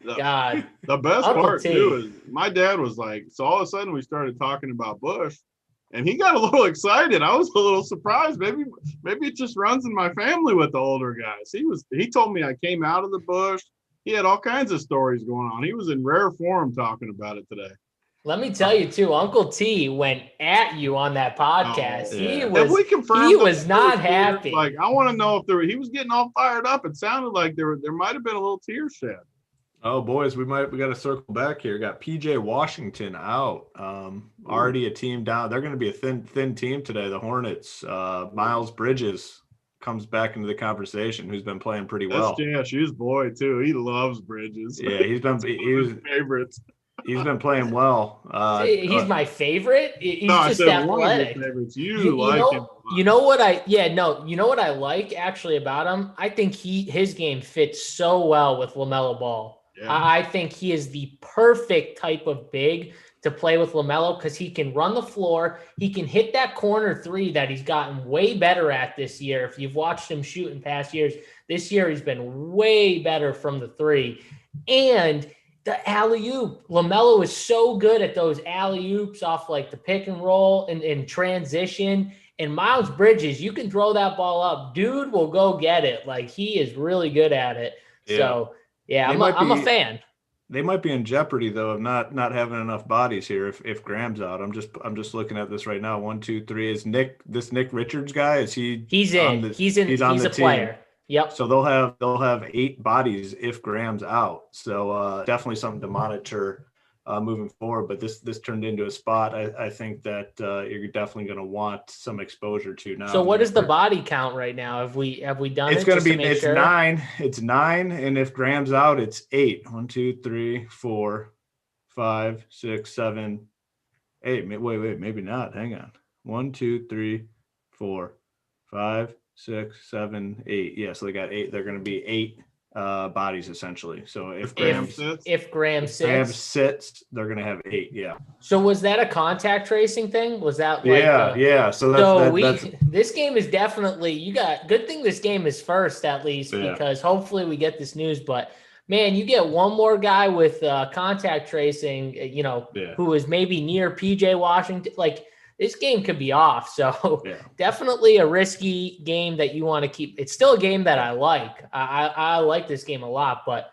God. The best part too is my dad was like, so all of a sudden we started talking about Bush. And he got a little excited. I was a little surprised. Maybe it just runs in my family with the older guys. He told me I came out of the bush. He had all kinds of stories going on. He was in rare form talking about it today. Let me tell you too, Uncle T went at you on that podcast. Yeah. He was not happy. Like, I want to know if he was getting all fired up. It sounded like there might have been a little tear shed. Oh, boys, we got to circle back here. Got PJ Washington out. Already a team down. They're going to be a thin team today. The Hornets. Miles Bridges comes back into the conversation, who's been playing pretty well. That's JSU's boy too. He loves Bridges. Yeah, he was favorites. He's been playing well. He's my favorite. He's just athletic. You like him. You know what I like actually about him? I think his game fits so well with LaMelo Ball. Yeah. I think he is the perfect type of big to play with LaMelo because he can run the floor. He can hit that corner three that he's gotten way better at this year. If you've watched him shoot in past years, this year he's been way better from the three. And the alley-oop. LaMelo is so good at those alley-oops off like the pick and roll and transition. And Miles Bridges, you can throw that ball up. Dude will go get it. Like, he is really good at it. Yeah. So, yeah, I'm a fan. They might be in jeopardy though of not having enough bodies here if Graham's out. I'm just looking at this right now. 1, 2, 3. Is Nick Richards guy? Is he? He's in. He's a player. Yep. So they'll have 8 bodies if Graham's out. So definitely something to monitor moving forward. But this turned into a spot I think that you're definitely going to want some exposure to now. So what is the body count right now? Have we done it's it? Going to be it's 9. It's 9, and if Graham's out, it's 8. 1, 2, 3, 4, 5, 6, 7, 8. Wait, maybe not. Hang on. 1, 2, 3, 4, 5, 6, 7, 8. Yeah, so they got 8. They're going to be 8 bodies essentially. So if Graham sits, they're going to have 8. Yeah. So was that a contact tracing thing? Was that like yeah. So that's this game is definitely good thing this game is first at least because hopefully we get this news. But man, you get one more guy with contact tracing, who is maybe near PJ Washington. Like, this game could be off. So definitely a risky game that you want to keep. It's still a game that I like. I like this game a lot, but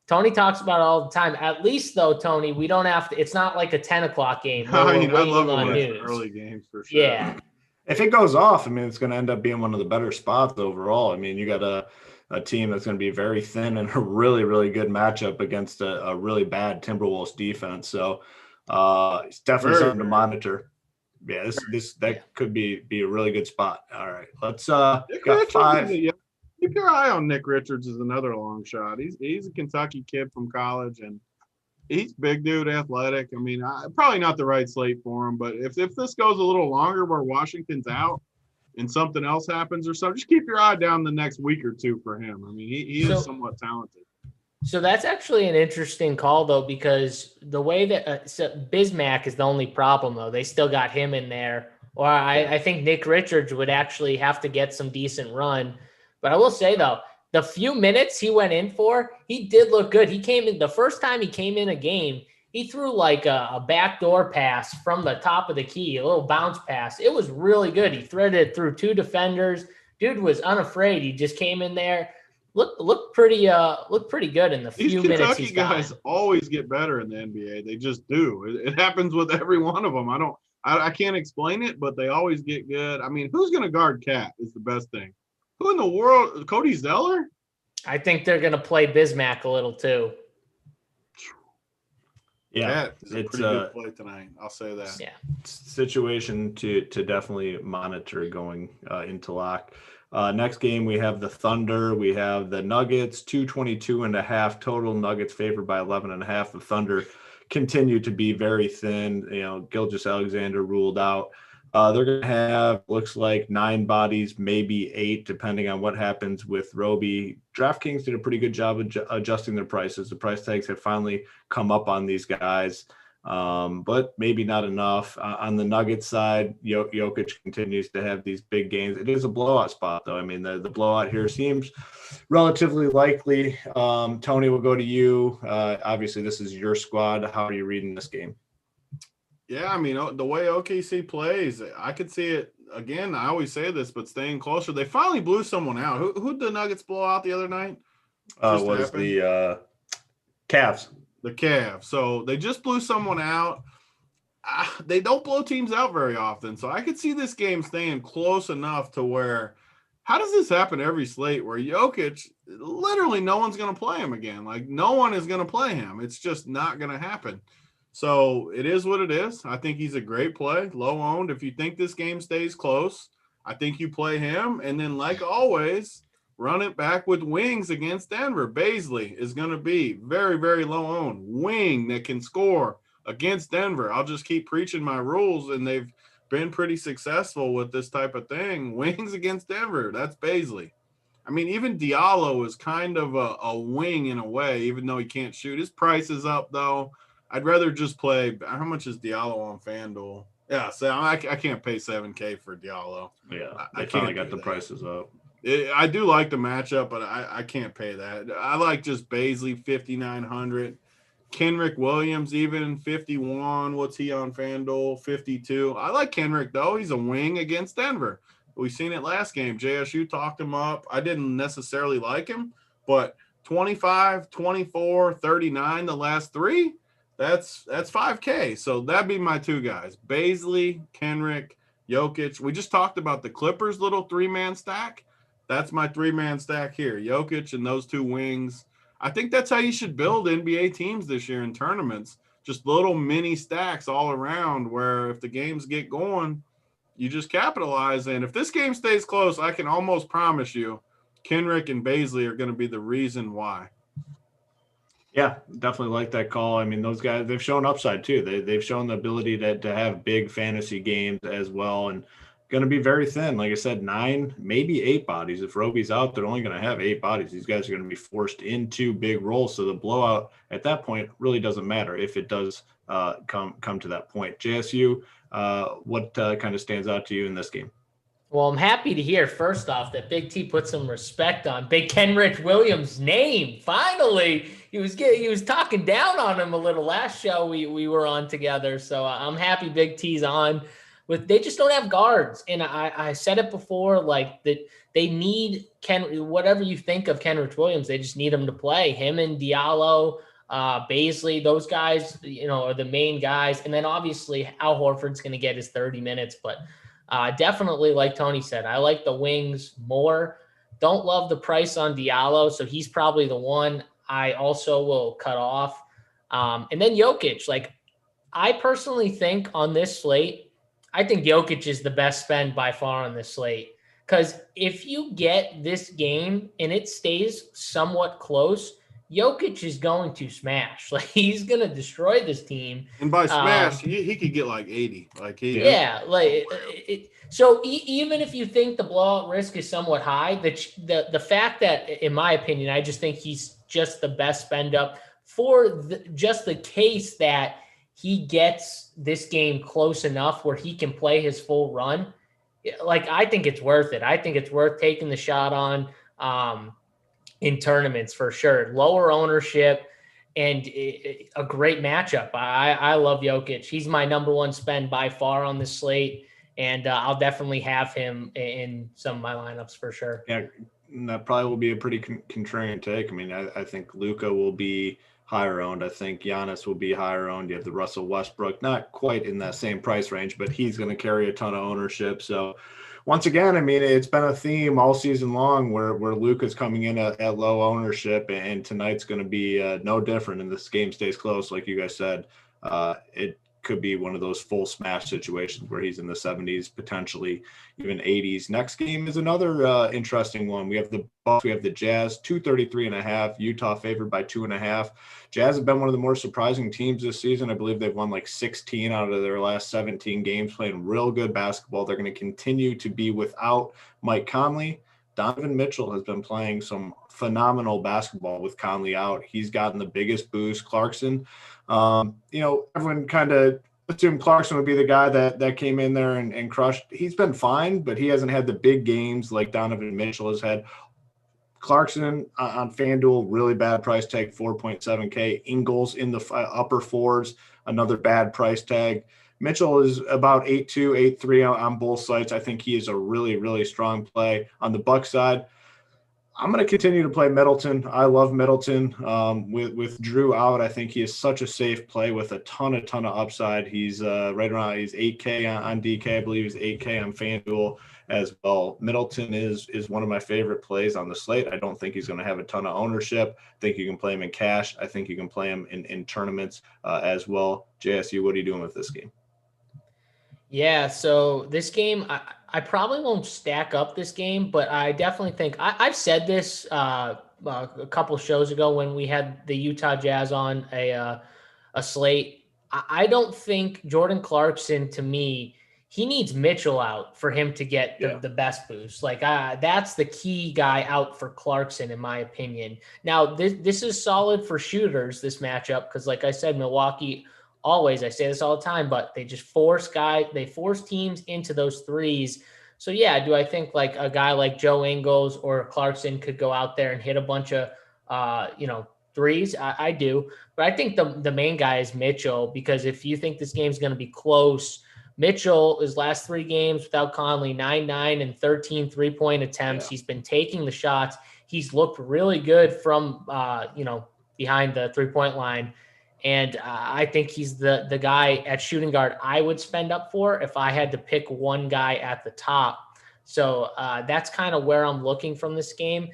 Tony talks about it all the time. At least though, Tony, we don't have to. It's not like a 10 o'clock game. I love on news. Early games for sure. Yeah. If it goes off, I mean, it's going to end up being one of the better spots overall. I mean, you got a team that's going to be very thin and a really, really good matchup against a really bad Timberwolves defense. So it's definitely something to monitor. Yeah, that could be a really good spot. All right, let's got 5. Keep your eye on Nick Richards is another long shot. He's a Kentucky kid from college, and he's big dude, athletic. I mean, probably not the right slate for him, but if this goes a little longer where Washington's out and something else happens or so, just keep your eye down the next week or two for him. I mean, he is somewhat talented. So that's actually an interesting call, though, because the way that Bismack is the only problem, though. They still got him in there. Or I think Nick Richards would actually have to get some decent run. But I will say, though, the few minutes he went in for, he did look good. He came in the first time he came in a game, he threw like a backdoor pass from the top of the key, a little bounce pass. It was really good. He threaded through 2 defenders. Dude was unafraid. He just came in there. Looked pretty good in the few minutes he's got. These Kentucky guys always get better in the NBA. They just do. It happens with every one of them. I can't explain it, but they always get good. I mean, who's going to guard Cat is the best thing. Who in the world? Cody Zeller? I think they're going to play Bismack a little too. Yeah, it's a pretty good play tonight. I'll say that. Yeah, situation to definitely monitor going into lock. Next game, we have the Thunder. We have the Nuggets, 222.5 total. Nuggets favored by 11.5. The Thunder continue to be very thin. You know, Gilgeous-Alexander ruled out. They're going to have, looks like, 9 bodies, maybe 8, depending on what happens with Roby. DraftKings did a pretty good job of adjusting their prices. The price tags have finally come up on these guys. But maybe not enough. On the Nuggets side, Jokic continues to have these big games. It is a blowout spot, though. I mean, the blowout here seems relatively likely. Tony, we'll go to you. Obviously, this is your squad. How are you reading this game? Yeah, I mean, the way OKC plays, I could see it. Again, I always say this, but staying closer. They finally blew someone out. Who'd the Nuggets blow out the other night? Was the Cavs. The Cavs. So they just blew someone out. They don't blow teams out very often. So I could see this game staying close enough to where, how does this happen every slate where Jokic, literally no one's going to play him again? Like, no one is going to play him. It's just not going to happen. So it is what it is. I think he's a great play, low owned. If you think this game stays close, I think you play him. And then, like always, run it back with wings against Denver. Baisley is going to be very, very low owned. Wing that can score against Denver. I'll just keep preaching my rules, and they've been pretty successful with this type of thing. Wings against Denver. That's Baisley. I mean, even Diallo is kind of a wing in a way, even though he can't shoot. His price is up, though. I'd rather just play. How much is Diallo on FanDuel? Yeah, so I can't pay $7K for Diallo. Yeah, I finally got the prices up. I do like the matchup, but I can't pay that. I like just Baisley 5,900, Kenrick Williams even 51. What's he on FanDuel? 52. I like Kenrick though. He's a wing against Denver. We've seen it last game. JSU talked him up. I didn't necessarily like him, but 25, 24, 39 the last 3. That's 5K. So that'd be my 2 guys. Baisley, Kenrick, Jokic. We just talked about the Clippers' little 3-man stack. That's my 3-man stack here. Jokic and those 2 wings. I think that's how you should build NBA teams this year in tournaments. Just little mini stacks all around where if the games get going, you just capitalize. And if this game stays close, I can almost promise you Kenrick and Baisley are going to be the reason why. Yeah, definitely like that call. I mean, those guys, they've shown upside too. They've shown the ability to have big fantasy games as well, and going to be very thin. Like I said, 9, maybe 8 bodies. If Roby's out, they're only going to have 8 bodies. These guys are going to be forced into big roles. So the blowout at that point really doesn't matter if it does come to that point. JSU, what kind of stands out to you in this game? Well, I'm happy to hear, first off, that Big T put some respect on Big Kenrick Williams' name. Finally, he was talking down on him a little last show we were on together. So I'm happy Big T's on. they just don't have guards. And I said it before, like that they need whatever you think of Kenrich Williams, they just need him to play. Him and Diallo, Baisley, those guys, are the main guys. And then obviously Al Horford's going to get his 30 minutes, but definitely, like Tony said, I like the wings more. Don't love the price on Diallo, so he's probably the one I also will cut off. And then Jokic, like I personally think on this slate, I think Jokic is the best spend by far on this slate. Because if you get this game and it stays somewhat close, Jokic is going to smash. Like he's going to destroy this team. And by smash, he could get like 80. Like so even if you think the blowout risk is somewhat high, the fact that, in my opinion, I just think he's just the best spend up for just the case that he gets this game close enough where he can play his full run. Like, I think it's worth it. I think it's worth taking the shot on in tournaments for sure. Lower ownership and a great matchup. I love Jokic. He's my number one spend by far on this slate, and I'll definitely have him in some of my lineups for sure. Yeah, that probably will be a pretty contrarian take. I mean, I think Luka will be higher owned. I think Giannis will be higher owned. You have the Russell Westbrook, not quite in that same price range, but he's going to carry a ton of ownership. So once again, I mean, it's been a theme all season long where Luka's coming in at low ownership, and tonight's going to be no different. And this game stays close, like you guys said. It could be one of those full smash situations where he's in the 70s, potentially even 80s. Next game is another interesting one. We have the Bucks, we have the Jazz, 233.5. Utah favored by 2.5. Jazz have been one of the more surprising teams this season. I believe they've won like 16 out of their last 17 games, playing real good basketball. They're going to continue to be without Mike Conley. Donovan Mitchell has been playing some phenomenal basketball with Conley out. He's gotten the biggest boost. Clarkson, everyone kind of assumed Clarkson would be the guy that came in there and crushed. He's been fine, but he hasn't had the big games like Donovan Mitchell has had. Clarkson on FanDuel, really bad price tag, 4.7K. Ingles in the upper fours, another bad price tag. Mitchell is about 8.2, 8.3 on both sites. I think he is a really, really strong play. On the Bucks side, I'm going to continue to play Middleton. I love Middleton. With Drew out, I think he is such a safe play with a ton of upside. He's right around, he's 8K on DK. I believe he's 8K on FanDuel as well. Middleton is one of my favorite plays on the slate. I don't think he's going to have a ton of ownership. I think you can play him in cash. I think you can play him in tournaments as well. JSU, what are you doing with this game? Yeah, so this game, I probably won't stack up this game, but I definitely think I've said this a couple shows ago when we had the Utah Jazz on a slate. I don't think Jordan Clarkson, to me, he needs Mitchell out for him to get the best boost. Like that's the key guy out for Clarkson, in my opinion. Now, this is solid for shooters, this matchup, because like I said, Milwaukee – always, I say this all the time, but they just force teams into those threes. So yeah, do I think like a guy like Joe Ingles or Clarkson could go out there and hit a bunch of, threes? I do, but I think the main guy is Mitchell, because if you think this game's going to be close, Mitchell, his last 3 games without Conley, 9 and 13 3-point attempts. Yeah. He's been taking the shots. He's looked really good from, behind the 3-point line. And I think he's the guy at shooting guard I would spend up for if I had to pick one guy at the top. So that's kind of where I'm looking from this game.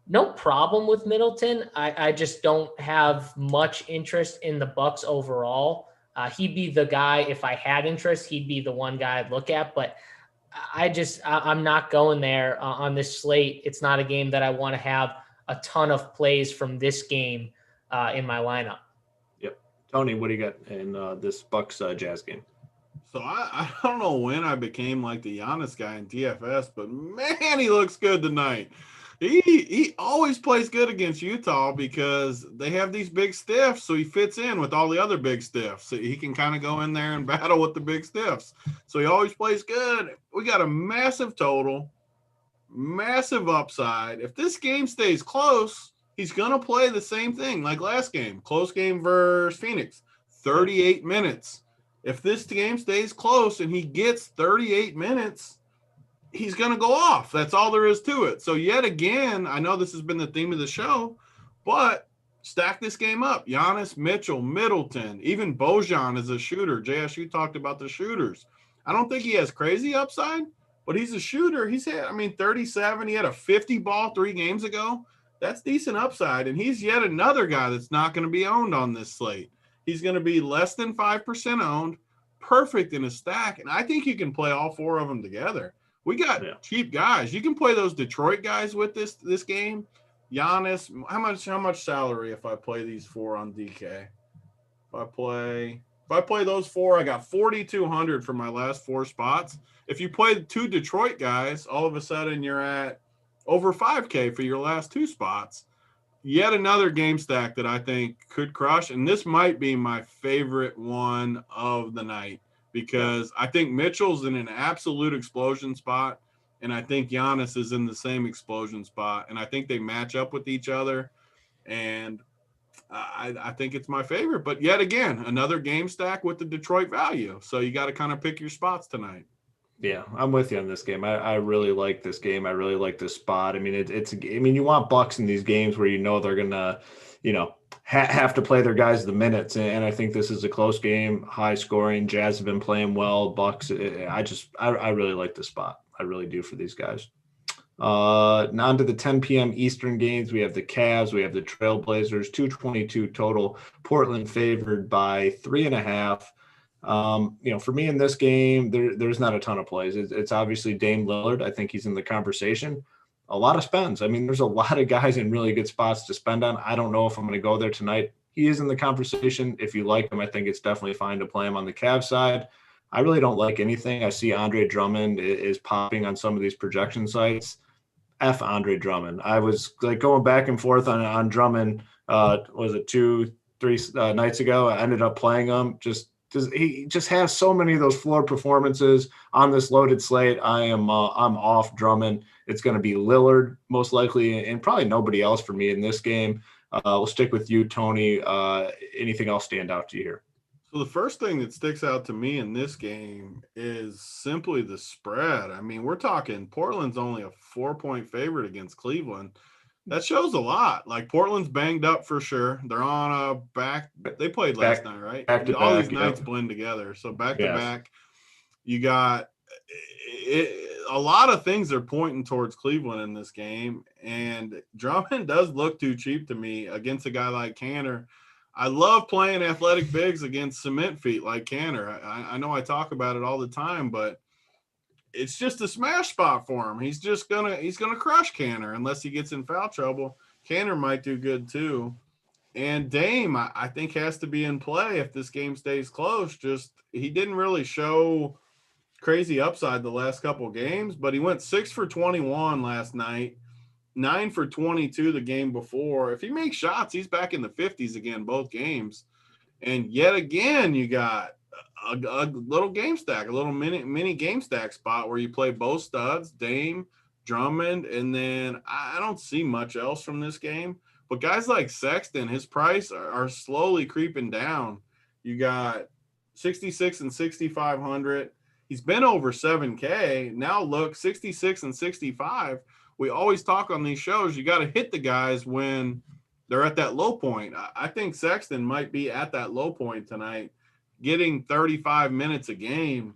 No problem with Middleton. I just don't have much interest in the Bucks overall. He'd be the guy, if I had interest, he'd be the one guy I'd look at. But I'm not going there on this slate. It's not a game that I want to have a ton of plays from this game in my lineup. Tony, what do you got in this Bucks Jazz game? So I don't know when I became like the Giannis guy in DFS, but man, he looks good tonight. He always plays good against Utah because they have these big stiffs, so he fits in with all the other big stiffs. So he can kind of go in there and battle with the big stiffs. So he always plays good. We got a massive total, massive upside. If this game stays close, he's going to play the same thing like last game. Close game versus Phoenix. 38 minutes. If this game stays close and he gets 38 minutes, he's going to go off. That's all there is to it. So yet again, I know this has been the theme of the show, but stack this game up. Giannis, Mitchell, Middleton, even Bojan is a shooter. JSU talked about the shooters. I don't think he has crazy upside, but he's a shooter. He's had, 37. He had a 50 ball 3 games ago. That's decent upside. And he's yet another guy that's not going to be owned on this slate. He's going to be less than 5% owned, perfect in a stack. And I think you can play all 4 of them together. We got cheap guys. You can play those Detroit guys with this game. Giannis, how much salary if I play these 4 on DK? If I play those 4, I got 4,200 for my last 4 spots. If you play the 2 Detroit guys, all of a sudden you're at over 5K for your last 2 spots. Yet another game stack that I think could crush, and this might be my favorite one of the night because I think Mitchell's in an absolute explosion spot, and I think Giannis is in the same explosion spot, and I think they match up with each other, and I think it's my favorite. But yet again, another game stack with the Detroit value, so you got to kind of pick your spots tonight. Yeah, I'm with you on this game. I really like this game. I really like this spot. You want Bucks in these games where they're gonna, have to play their guys the minutes, and I think this is a close game, high scoring. Jazz have been playing well. Bucks, I really like the spot. I really do for these guys. Now on to the 10 p.m. Eastern games. We have the Cavs. We have the Trailblazers. 222 total. Portland favored by 3.5. For me in this game, there's not a ton of plays. It's obviously Dame Lillard. I think he's in the conversation. A lot of spends. There's a lot of guys in really good spots to spend on. I don't know if I'm going to go there tonight. He is in the conversation. If you like him, I think it's definitely fine to play him on the Cavs side. I really don't like anything. I see Andre Drummond is popping on some of these projection sites. F Andre Drummond. I was going back and forth on Drummond. Was it 2-3 nights ago? I ended up playing him. He just has so many of those floor performances on this loaded slate. I'm off Drummond. It's going to be Lillard most likely, and probably nobody else for me in this game. We'll stick with you, Tony. Anything else stand out to you here? So the first thing that sticks out to me in this game is simply the spread. We're talking Portland's only a 4-point favorite against Cleveland. That shows a lot. Portland's banged up for sure. They're on a back. They played last night, right? All these nights blend together. So back to back, you got a lot of things are pointing towards Cleveland in this game. And Drummond does look too cheap to me against a guy like Canner. I love playing athletic bigs against cement feet like Canner. I know I talk about it all the time, but it's just a smash spot for him. He's gonna crush Canner unless he gets in foul trouble. Canner might do good too. And Dame, I think, has to be in play if this game stays close. He didn't really show crazy upside the last couple of games, but he went 6 for 21 last night, 9 for 22 the game before. If he makes shots, he's back in the 50s again both games. And yet again, you got a little game stack, a little mini game stack spot where you play both studs, Dame, Drummond, and then I don't see much else from this game. But guys like Sexton, his price are slowly creeping down. You got 66 and 6,500. He's been over 7K. Now look, 66 and 65. We always talk on these shows, you got to hit the guys when they're at that low point. I think Sexton might be at that low point tonight, getting 35 minutes a game.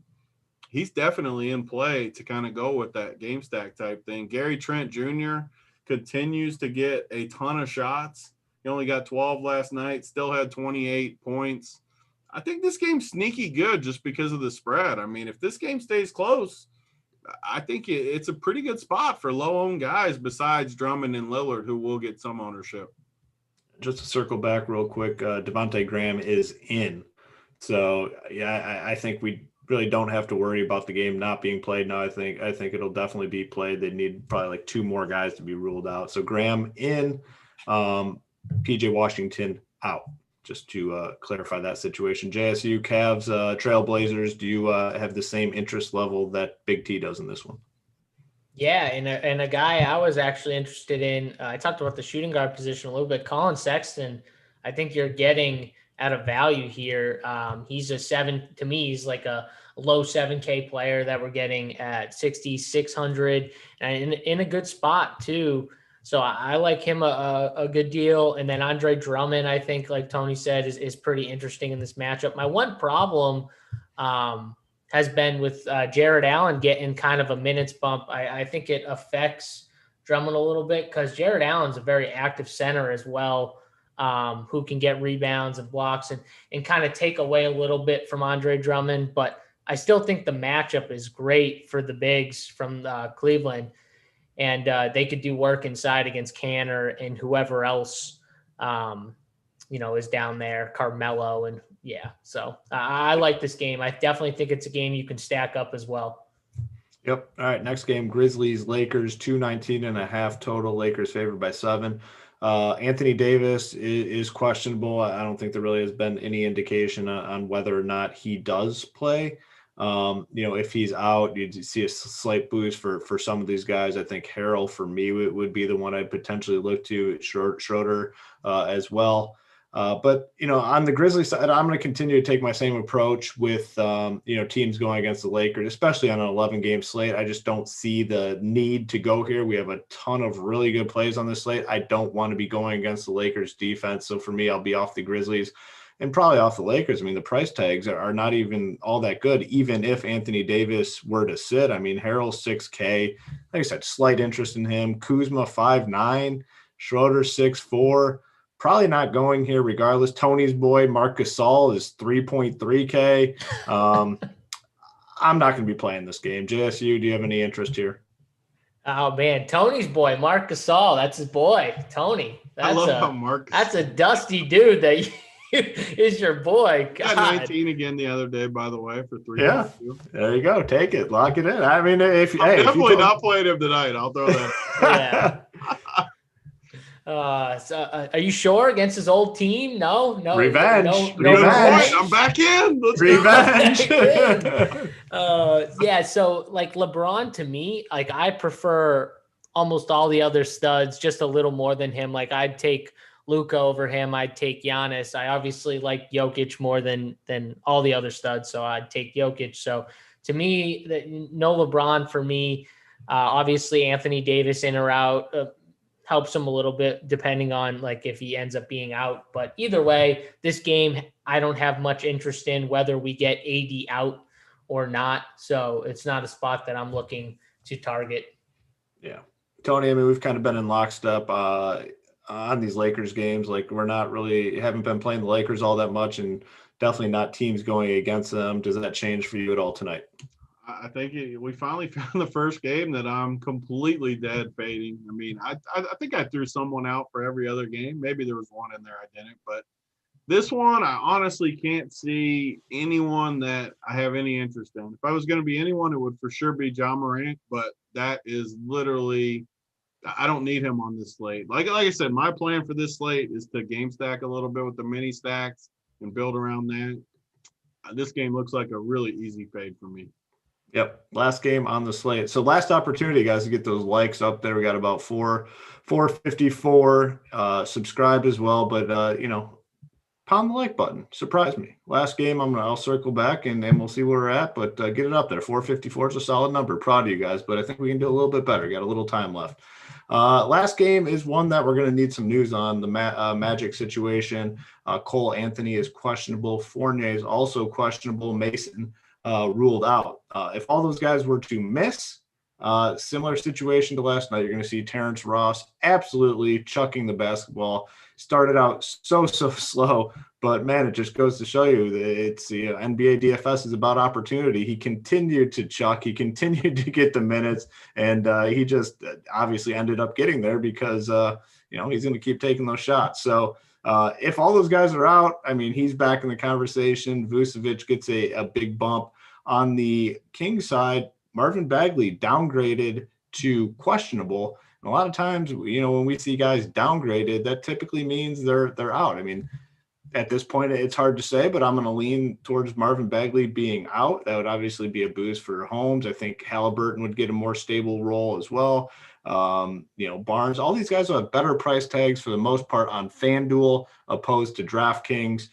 He's definitely in play to kind of go with that game stack type thing. Gary Trent Jr. continues to get a ton of shots. He only got 12 last night, still had 28 points. I think this game's sneaky good just because of the spread. If this game stays close, I think it's a pretty good spot for low-owned guys besides Drummond and Lillard, who will get some ownership. Just to circle back real quick, Devontae Graham is in. So, I think we really don't have to worry about the game not being played now. I think it'll definitely be played. They need probably 2 more guys to be ruled out. So Graham in, PJ Washington out, just to clarify that situation. JSU, Cavs, Trailblazers, do you have the same interest level that Big T does in this one? Yeah, and a guy I was actually interested in, I talked about the shooting guard position a little bit, Colin Sexton. I think you're getting at a value here. He's to me, he's like a low 7K player that we're getting at 6,600 and in a good spot too. So I like him a good deal. And then Andre Drummond, I think, like Tony said, is pretty interesting in this matchup. My one problem has been with Jared Allen getting kind of a minutes bump. I think it affects Drummond a little bit because Jared Allen's a very active center as well, who can get rebounds and blocks and kind of take away a little bit from Andre Drummond. But I still think the matchup is great for the bigs from Cleveland. And they could do work inside against Canner and whoever else, is down there, Carmelo. And so I like this game. I definitely think it's a game you can stack up as well. Yep. All right. Next game, Grizzlies, Lakers, 219.5 total. Lakers favored by 7. Anthony Davis is questionable. I don't think there really has been any indication on whether or not he does play. If he's out, you'd see a slight boost for some of these guys. I think Harrell for me would be the one I'd potentially look to. Schroeder as well. But on the Grizzlies side, I'm going to continue to take my same approach with teams going against the Lakers, especially on an 11-game slate. I just don't see the need to go here. We have a ton of really good plays on this slate. I don't want to be going against the Lakers defense. So for me, I'll be off the Grizzlies and probably off the Lakers. I mean, the price tags are not even all that good, even if Anthony Davis were to sit. I mean, Harrell 6K, like I said, slight interest in him. Kuzma 5'9", Schroeder 6'4". Probably not going here regardless. Tony's boy, Marc Gasol, is 3.3K. I'm not going to be playing this game. JSU, do you have any interest here? Oh, man. Tony's boy, Marc Gasol. That's his boy, Tony. I love how Marc. That's a dusty dude that is your boy. God. Got 19 again the other day, by the way, for 3. Yeah, there you go. Take it. Lock it in. I mean, I'm definitely not playing him tonight. I'll throw that. Yeah. Are you sure against his old team? No. Revenge. Revenge. I'm back in. Let's Revenge. So like LeBron to me, like I prefer almost all the other studs just a little more than him. Like I'd take Luka over him. I'd take Giannis. I obviously like Jokic more than all the other studs, so I'd take Jokic. So to me, no LeBron for me. Obviously, Anthony Davis in or out helps him a little bit depending on like if he ends up being out. But either way, this game I don't have much interest in whether we get AD out or not. So it's not a spot that I'm looking to target. Yeah, Tony. I mean, we've kind of been in lockstep on these Lakers games. Like haven't been playing the Lakers all that much, and definitely not teams going against them. Does that change for you at all tonight? I think we finally found the first game that I'm completely dead fading. I mean, I think I threw someone out for every other game. Maybe there was one in there I didn't, but this one I honestly can't see anyone that I have any interest in. If I was going to be anyone, it would for sure be Ja Morant, but that is literally I don't need him on this slate. Like I said, my plan for this slate is to game stack a little bit with the mini stacks and build around that. This game looks like a really easy fade for me. Yep. Last game on the slate. So last opportunity, guys, to get those likes up there. We got about 454 subscribed as well. But, pound the like button. Surprise me. Last game, I'll circle back and we'll see where we're at. But get it up there. 454 is a solid number. Proud of you guys. But I think we can do a little bit better. Got a little time left. Last game is one that we're going to need some news on, the Magic situation. Cole Anthony is questionable. Fournier is also questionable. Mason ruled out. If all those guys were to miss, similar situation to last night, you're going to see Terrence Ross absolutely chucking the basketball. Started out so slow, but man, it just goes to show you that it's NBA DFS is about opportunity. He continued to chuck, he continued to get the minutes, and he just obviously ended up getting there because he's going to keep taking those shots. So if all those guys are out, I mean, he's back in the conversation. Vucevic gets a big bump. On the Kings side, Marvin Bagley downgraded to questionable. And a lot of times, when we see guys downgraded, that typically means they're out. I mean, at this point, it's hard to say, but I'm going to lean towards Marvin Bagley being out. That would obviously be a boost for Holmes. I think Halliburton would get a more stable role as well. Barnes, all these guys will have better price tags for the most part on FanDuel opposed to DraftKings.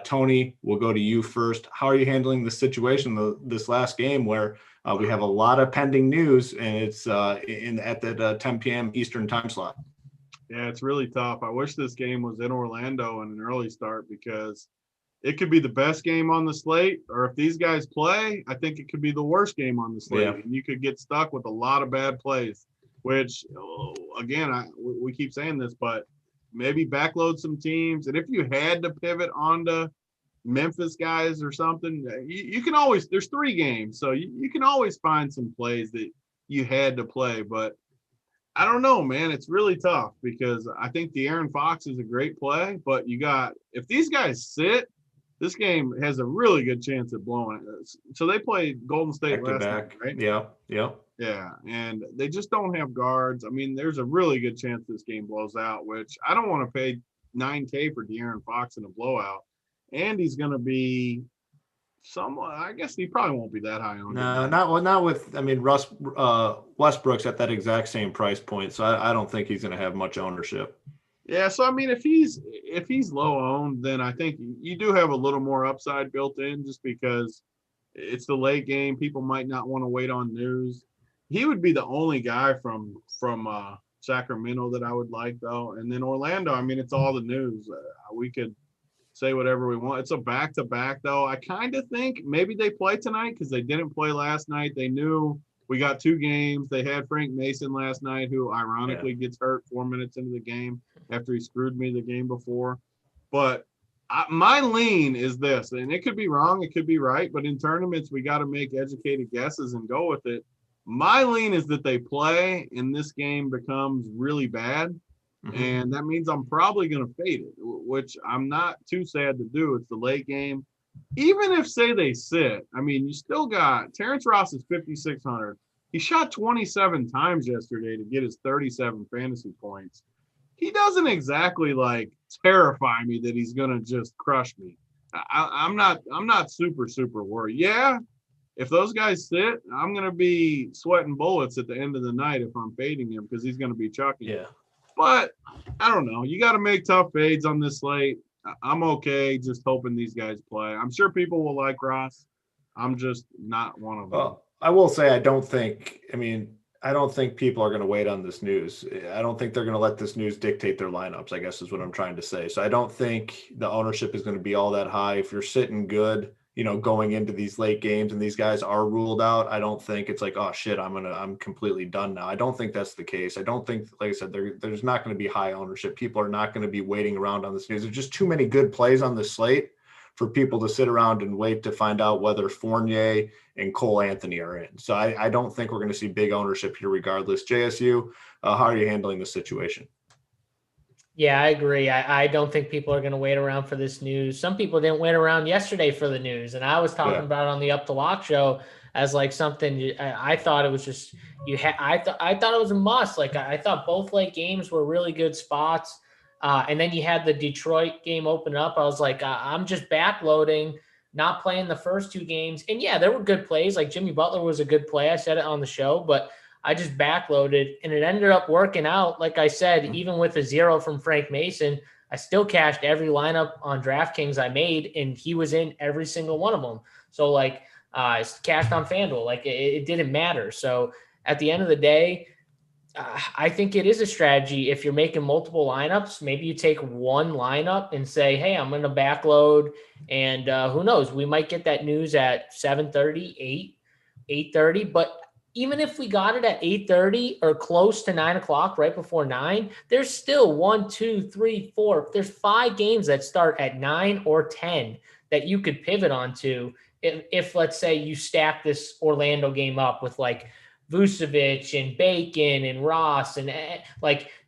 Tony, we'll go to you first. How are you handling the situation this last game where we have a lot of pending news and it's at the 10 p.m. Eastern time slot? Yeah, it's really tough. I wish this game was in Orlando and an early start because it could be the best game on the slate, or if these guys play, I think it could be the worst game on the slate. Yeah. And you could get stuck with a lot of bad plays, which, again, we keep saying this, but maybe backload some teams. And if you had to pivot onto Memphis guys or something, you can always – there's 3 games, so you can always find some plays that you had to play. But I don't know, man. It's really tough because I think De'Aaron Fox is a great play, but you got – if these guys sit, this game has a really good chance of blowing it. So they played Golden State last night, right? Yeah. Yeah, and they just don't have guards. I mean, there's a really good chance this game blows out, which I don't want to pay $9K for De'Aaron Fox in a blowout. And he's going to be somewhat, I guess he probably won't be that high on. No, not with, I mean, Westbrook's at that exact same price point, so I don't think he's going to have much ownership. Yeah, so I mean, if he's low owned, then I think you do have a little more upside built in just because it's the late game. People might not want to wait on news. He would be the only guy from Sacramento that I would like, though. And then Orlando, I mean, it's all the news. We could say whatever we want. It's a back-to-back, though. I kind of think maybe they play tonight because they didn't play last night. They knew we got 2 games. They had Frank Mason last night, who ironically gets hurt 4 minutes into the game after he screwed me the game before. But my lean is this, and it could be wrong, it could be right, but in tournaments, we got to make educated guesses and go with it. My lean is that they play and this game becomes really bad. Mm-hmm. And that means I'm probably going to fade it, which I'm not too sad to do. It's the late game. Even if, say, they sit, I mean, you still got Terrence Ross is 5,600. He shot 27 times yesterday to get his 37 fantasy points. He doesn't exactly terrify me that he's going to just crush me. I'm not super worried. Yeah. If those guys sit, I'm going to be sweating bullets at the end of the night if I'm fading him because he's going to be chucking. Yeah. But I don't know. You got to make tough fades on this slate. I'm okay just hoping these guys play. I'm sure people will like Ross. I'm just not one of them. Well, I will say I don't think people are going to wait on this news. I don't think they're going to let this news dictate their lineups, I guess is what I'm trying to say. So I don't think the ownership is going to be all that high. If you're sitting good, going into these late games and these guys are ruled out, I don't think it's like, oh shit, I'm completely done now. I don't think that's the case. I don't think, like I said, there's not going to be high ownership. People are not going to be waiting around on this news. There's just too many good plays on the slate for people to sit around and wait to find out whether Fournier and Cole Anthony are in. So I don't think we're going to see big ownership here regardless. JSU, how are you handling the situation? Yeah, I agree. I don't think people are going to wait around for this news. Some people didn't wait around yesterday for the news. And I was talking about it on the Up the Lock show as something I thought it was just, I thought it was a must. I thought both late games were really good spots. And then you had the Detroit game open up. I was like, I'm just backloading, not playing the first 2 games. And yeah, there were good plays. Jimmy Butler was a good play. I said it on the show, but I just backloaded and it ended up working out. Like I said, even with a 0 from Frank Mason, I still cashed every lineup on DraftKings I made and he was in every single one of them. So I cashed on FanDuel. It didn't matter. So at the end of the day, I think it is a strategy. If you're making multiple lineups, maybe you take one lineup and say, hey, I'm going to backload. And who knows, we might get that news at 7:30, 8:30. But even if we got it at 8:30 or close to 9 o'clock, right before 9, there's still 1, 2, 3, 4. There's 5 games that start at 9 or 10 that you could pivot onto. If let's say you stack this Orlando game up with Vucevic and Bacon and Ross and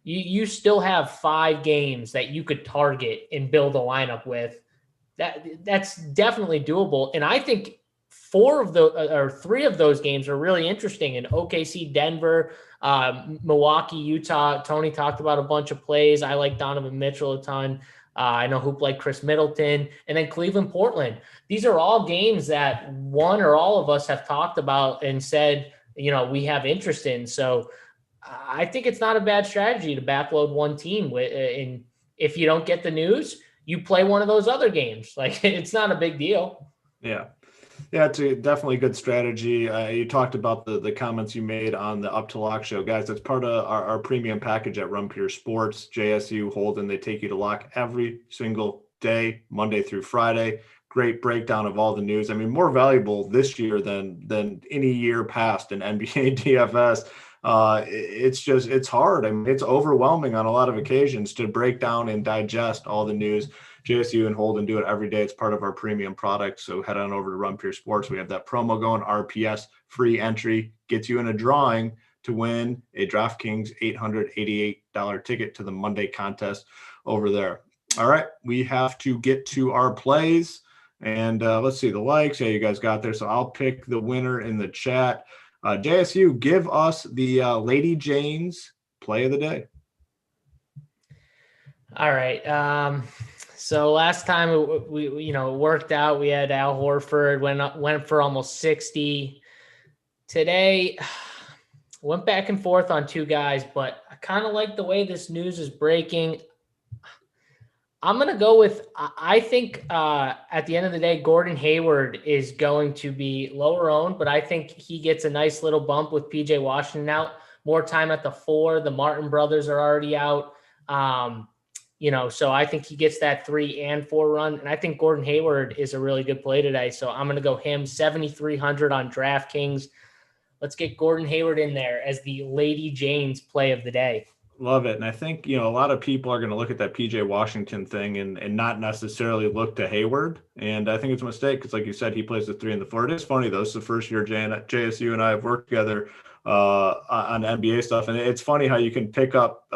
you still have 5 games that you could target and build a lineup with. That's definitely doable. And I think 3 of those games are really interesting in OKC, Denver, Milwaukee, Utah. Tony talked about a bunch of plays. I like Donovan Mitchell a ton. I know Hoop like Chris Middleton, and then Cleveland, Portland. These are all games that one or all of us have talked about and said, we have interest in. So I think it's not a bad strategy to backload one team. And if you don't get the news, you play one of those other games. Like, it's not a big deal. Yeah. Yeah, it's definitely a good strategy. You talked about the comments you made on the Up to Lock show. Guys, that's part of our premium package at Run Pure Sports. JSU, Holden, they take you to lock every single day, Monday through Friday. Great breakdown of all the news. I mean, more valuable this year than any year past in NBA DFS. It's hard. I mean, it's overwhelming on a lot of occasions to break down and digest all the news. JSU and Holden do it every day. It's part of our premium product. So head on over to Run Pure Sports. We have that promo going, RPS, free entry, gets you in a drawing to win a DraftKings $888 ticket to the Monday contest over there. All right, we have to get to our plays. And let's see the likes. Yeah, you guys got there. So I'll pick the winner in the chat. JSU, give us the Lady Jane's play of the day. All right. So last time we worked out. We had Al Horford went for almost 60. Today went back and forth on two guys, but I kind of like the way this news is breaking. I'm going to go with, I think at the end of the day, Gordon Hayward is going to be lower owned, but I think he gets a nice little bump with PJ Washington out, more time at the 4. The Martin brothers are already out. So I think he gets that 3 and 4 run. And I think Gordon Hayward is a really good play today. So I'm going to go him 7,300 on DraftKings. Let's get Gordon Hayward in there as the Lady Jane's play of the day. Love it. And I think, a lot of people are going to look at that PJ Washington thing and not necessarily look to Hayward. And I think it's a mistake because, like you said, he plays the 3 and the 4. It is funny, though. It's the first year JSU and I have worked together on NBA stuff. And it's funny how you can pick up,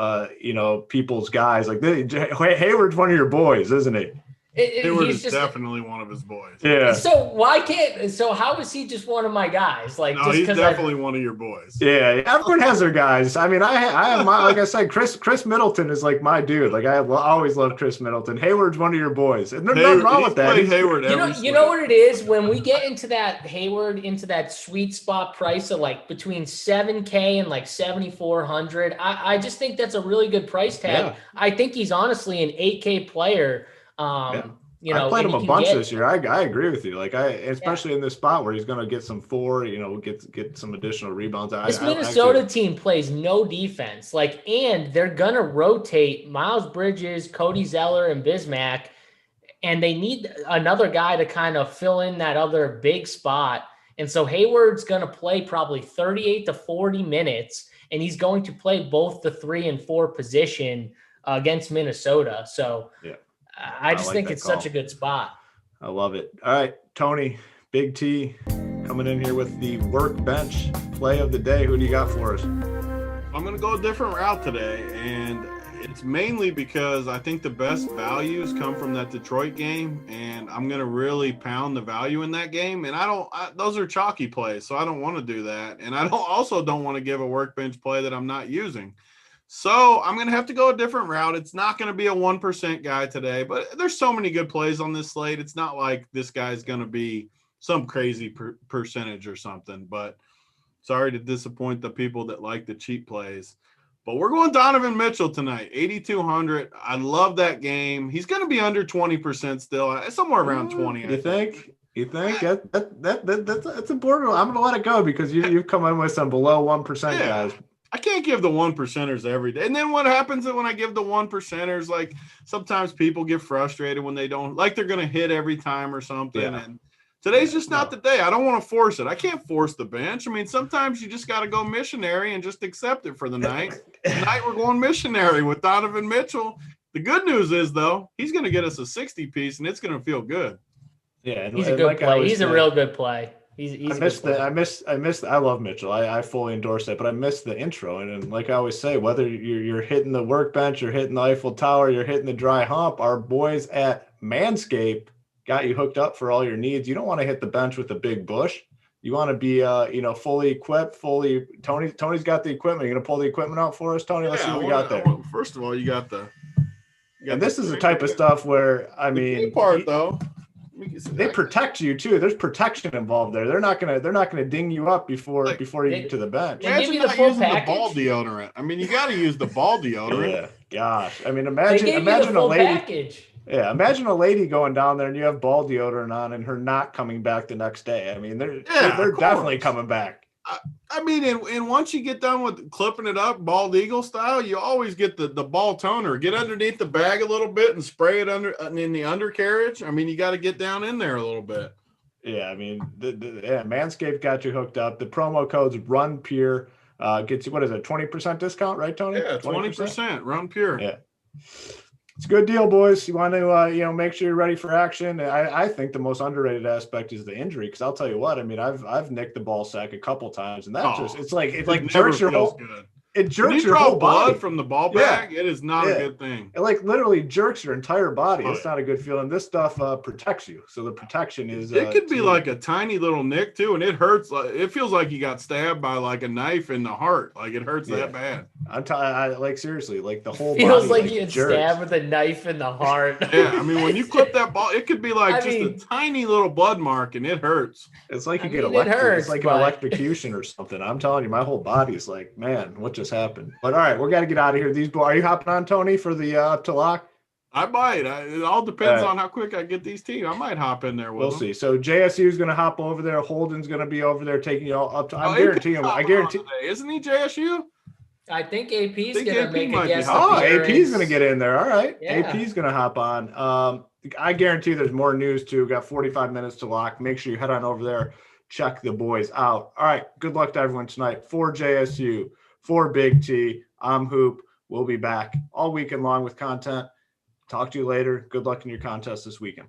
people's guys. Like, Hayward's one of your boys, isn't he? Hayward is definitely one of his boys. Yeah. So how is he just one of my guys? Like, no, he's definitely one of your boys. Yeah, everyone has their guys. I mean, I have my, like I said, Chris Middleton is like my dude. Like, I always love Chris Middleton. Hayward's one of your boys. And there's nothing wrong with that. Hayward you know what it is? When we get into that Hayward, into that sweet spot price of like between $7K and like 7,400, I just think that's a really good price tag. Yeah. I think he's honestly an 8K player. I played him a bunch this year. I agree with you. Like, especially in this spot where he's going to get some 4, get some additional rebounds. This Minnesota team plays no defense. Like, and they're going to rotate Miles Bridges, Cody Zeller, and Bismack, and they need another guy to kind of fill in that other big spot. And so Hayward's going to play probably 38 to 40 minutes, and he's going to play both the 3 and 4 position against Minnesota. So yeah. I just think it's such a good spot. I love it. All right, Tony, Big T, coming in here with the workbench play of the day. Who do you got for us? I'm going to go a different route today, and it's mainly because I think the best values come from that Detroit game, and I'm going to really pound the value in that game. And those are chalky plays, so I don't want to do that. And I also don't want to give a workbench play that I'm not using. So I'm going to have to go a different route. It's not going to be a 1% guy today, but there's so many good plays on this slate. It's not like this guy's going to be some crazy percentage or something, but sorry to disappoint the people that like the cheap plays. But we're going Donovan Mitchell tonight, 8,200. I love that game. He's going to be under 20% still, somewhere around 20. You think? That's important. I'm going to let it go because you've come in with some below 1% guys. I can't give the 1%ers every day. And then what happens when I give the 1%ers, like sometimes people get frustrated when they don't, like they're going to hit every time or something. Yeah. And today's just not the day. I don't want to force it. I can't force the bench. I mean, sometimes you just got to go missionary and just accept it for the night. Tonight we're going missionary with Donovan Mitchell. The good news is, though, he's going to get us a 60 piece and it's going to feel good. Yeah. He's a good play. He's a real good play. I love Mitchell. I fully endorse that, but I missed the intro. And like I always say, whether you're hitting the workbench, you're hitting the Eiffel Tower, you're hitting the dry hump, our boys at Manscaped got you hooked up for all your needs. You don't want to hit the bench with a big bush. You want to be, fully equipped, Tony's got the equipment. You're going to pull the equipment out for us, Tony? Let's see what we got there. First of all, you got and this is the type of stuff where, I mean, though. They protect you too. There's protection involved there. They're not gonna ding you up before you get to the bench. Imagine not using the ball deodorant. I mean, you got to use the ball deodorant. Yeah, gosh. I mean, imagine a lady. Package. Yeah, imagine a lady going down there and you have ball deodorant on and her not coming back the next day. I mean, they're definitely coming back. I mean, and once you get done with clipping it up, bald eagle style, you always get the ball toner. Get underneath the bag a little bit and spray it in the undercarriage. I mean, you got to get down in there a little bit. Yeah, I mean, Manscaped got you hooked up. The promo code's Run Pure. Gets you, what is it, 20% discount, right, Tony? Yeah, 20%. Run Pure. Yeah. It's a good deal, boys. You want to, make sure you're ready for action. I think the most underrated aspect is the injury, because I'll tell you what, I mean, I've nicked the ball sack a couple times, and that's it's like jerks your whole. Good. It jerks your whole blood body from the ball bag. Yeah. It is not a good thing. It like literally jerks your entire body. It's not a good feeling. This stuff protects you. So the protection is. It could be like a tiny little nick too, and it hurts. It feels like you got stabbed by like a knife in the heart. Like it hurts that bad. I'm telling. Like seriously, like the whole feels body, like you get stabbed with a knife in the heart. Yeah, I mean when you clip that ball, it could be like a tiny little blood mark, and it hurts. It's like you get electrocuted. It's like an electrocution or something. I'm telling you, my whole body is like, man, what just happened? But all right, we got to get out of here. These boys, are you hopping on, Tony, for the up to lock? I might. It all depends on how quick I get these teams. I might hop in there with them. See. So JSU is going to hop over there. Holden's going to be over there taking you all up to. I guarantee. Isn't he JSU? I think AP's going to make a guest. AP's going to get in there. All right, AP's going to hop on. I guarantee there's more news too. We've got 45 minutes to lock. Make sure you head on over there. Check the boys out. All right. Good luck to everyone tonight. For JSU. For Big T, I'm Hoop. We'll be back all weekend long with content. Talk to you later. Good luck in your contest this weekend.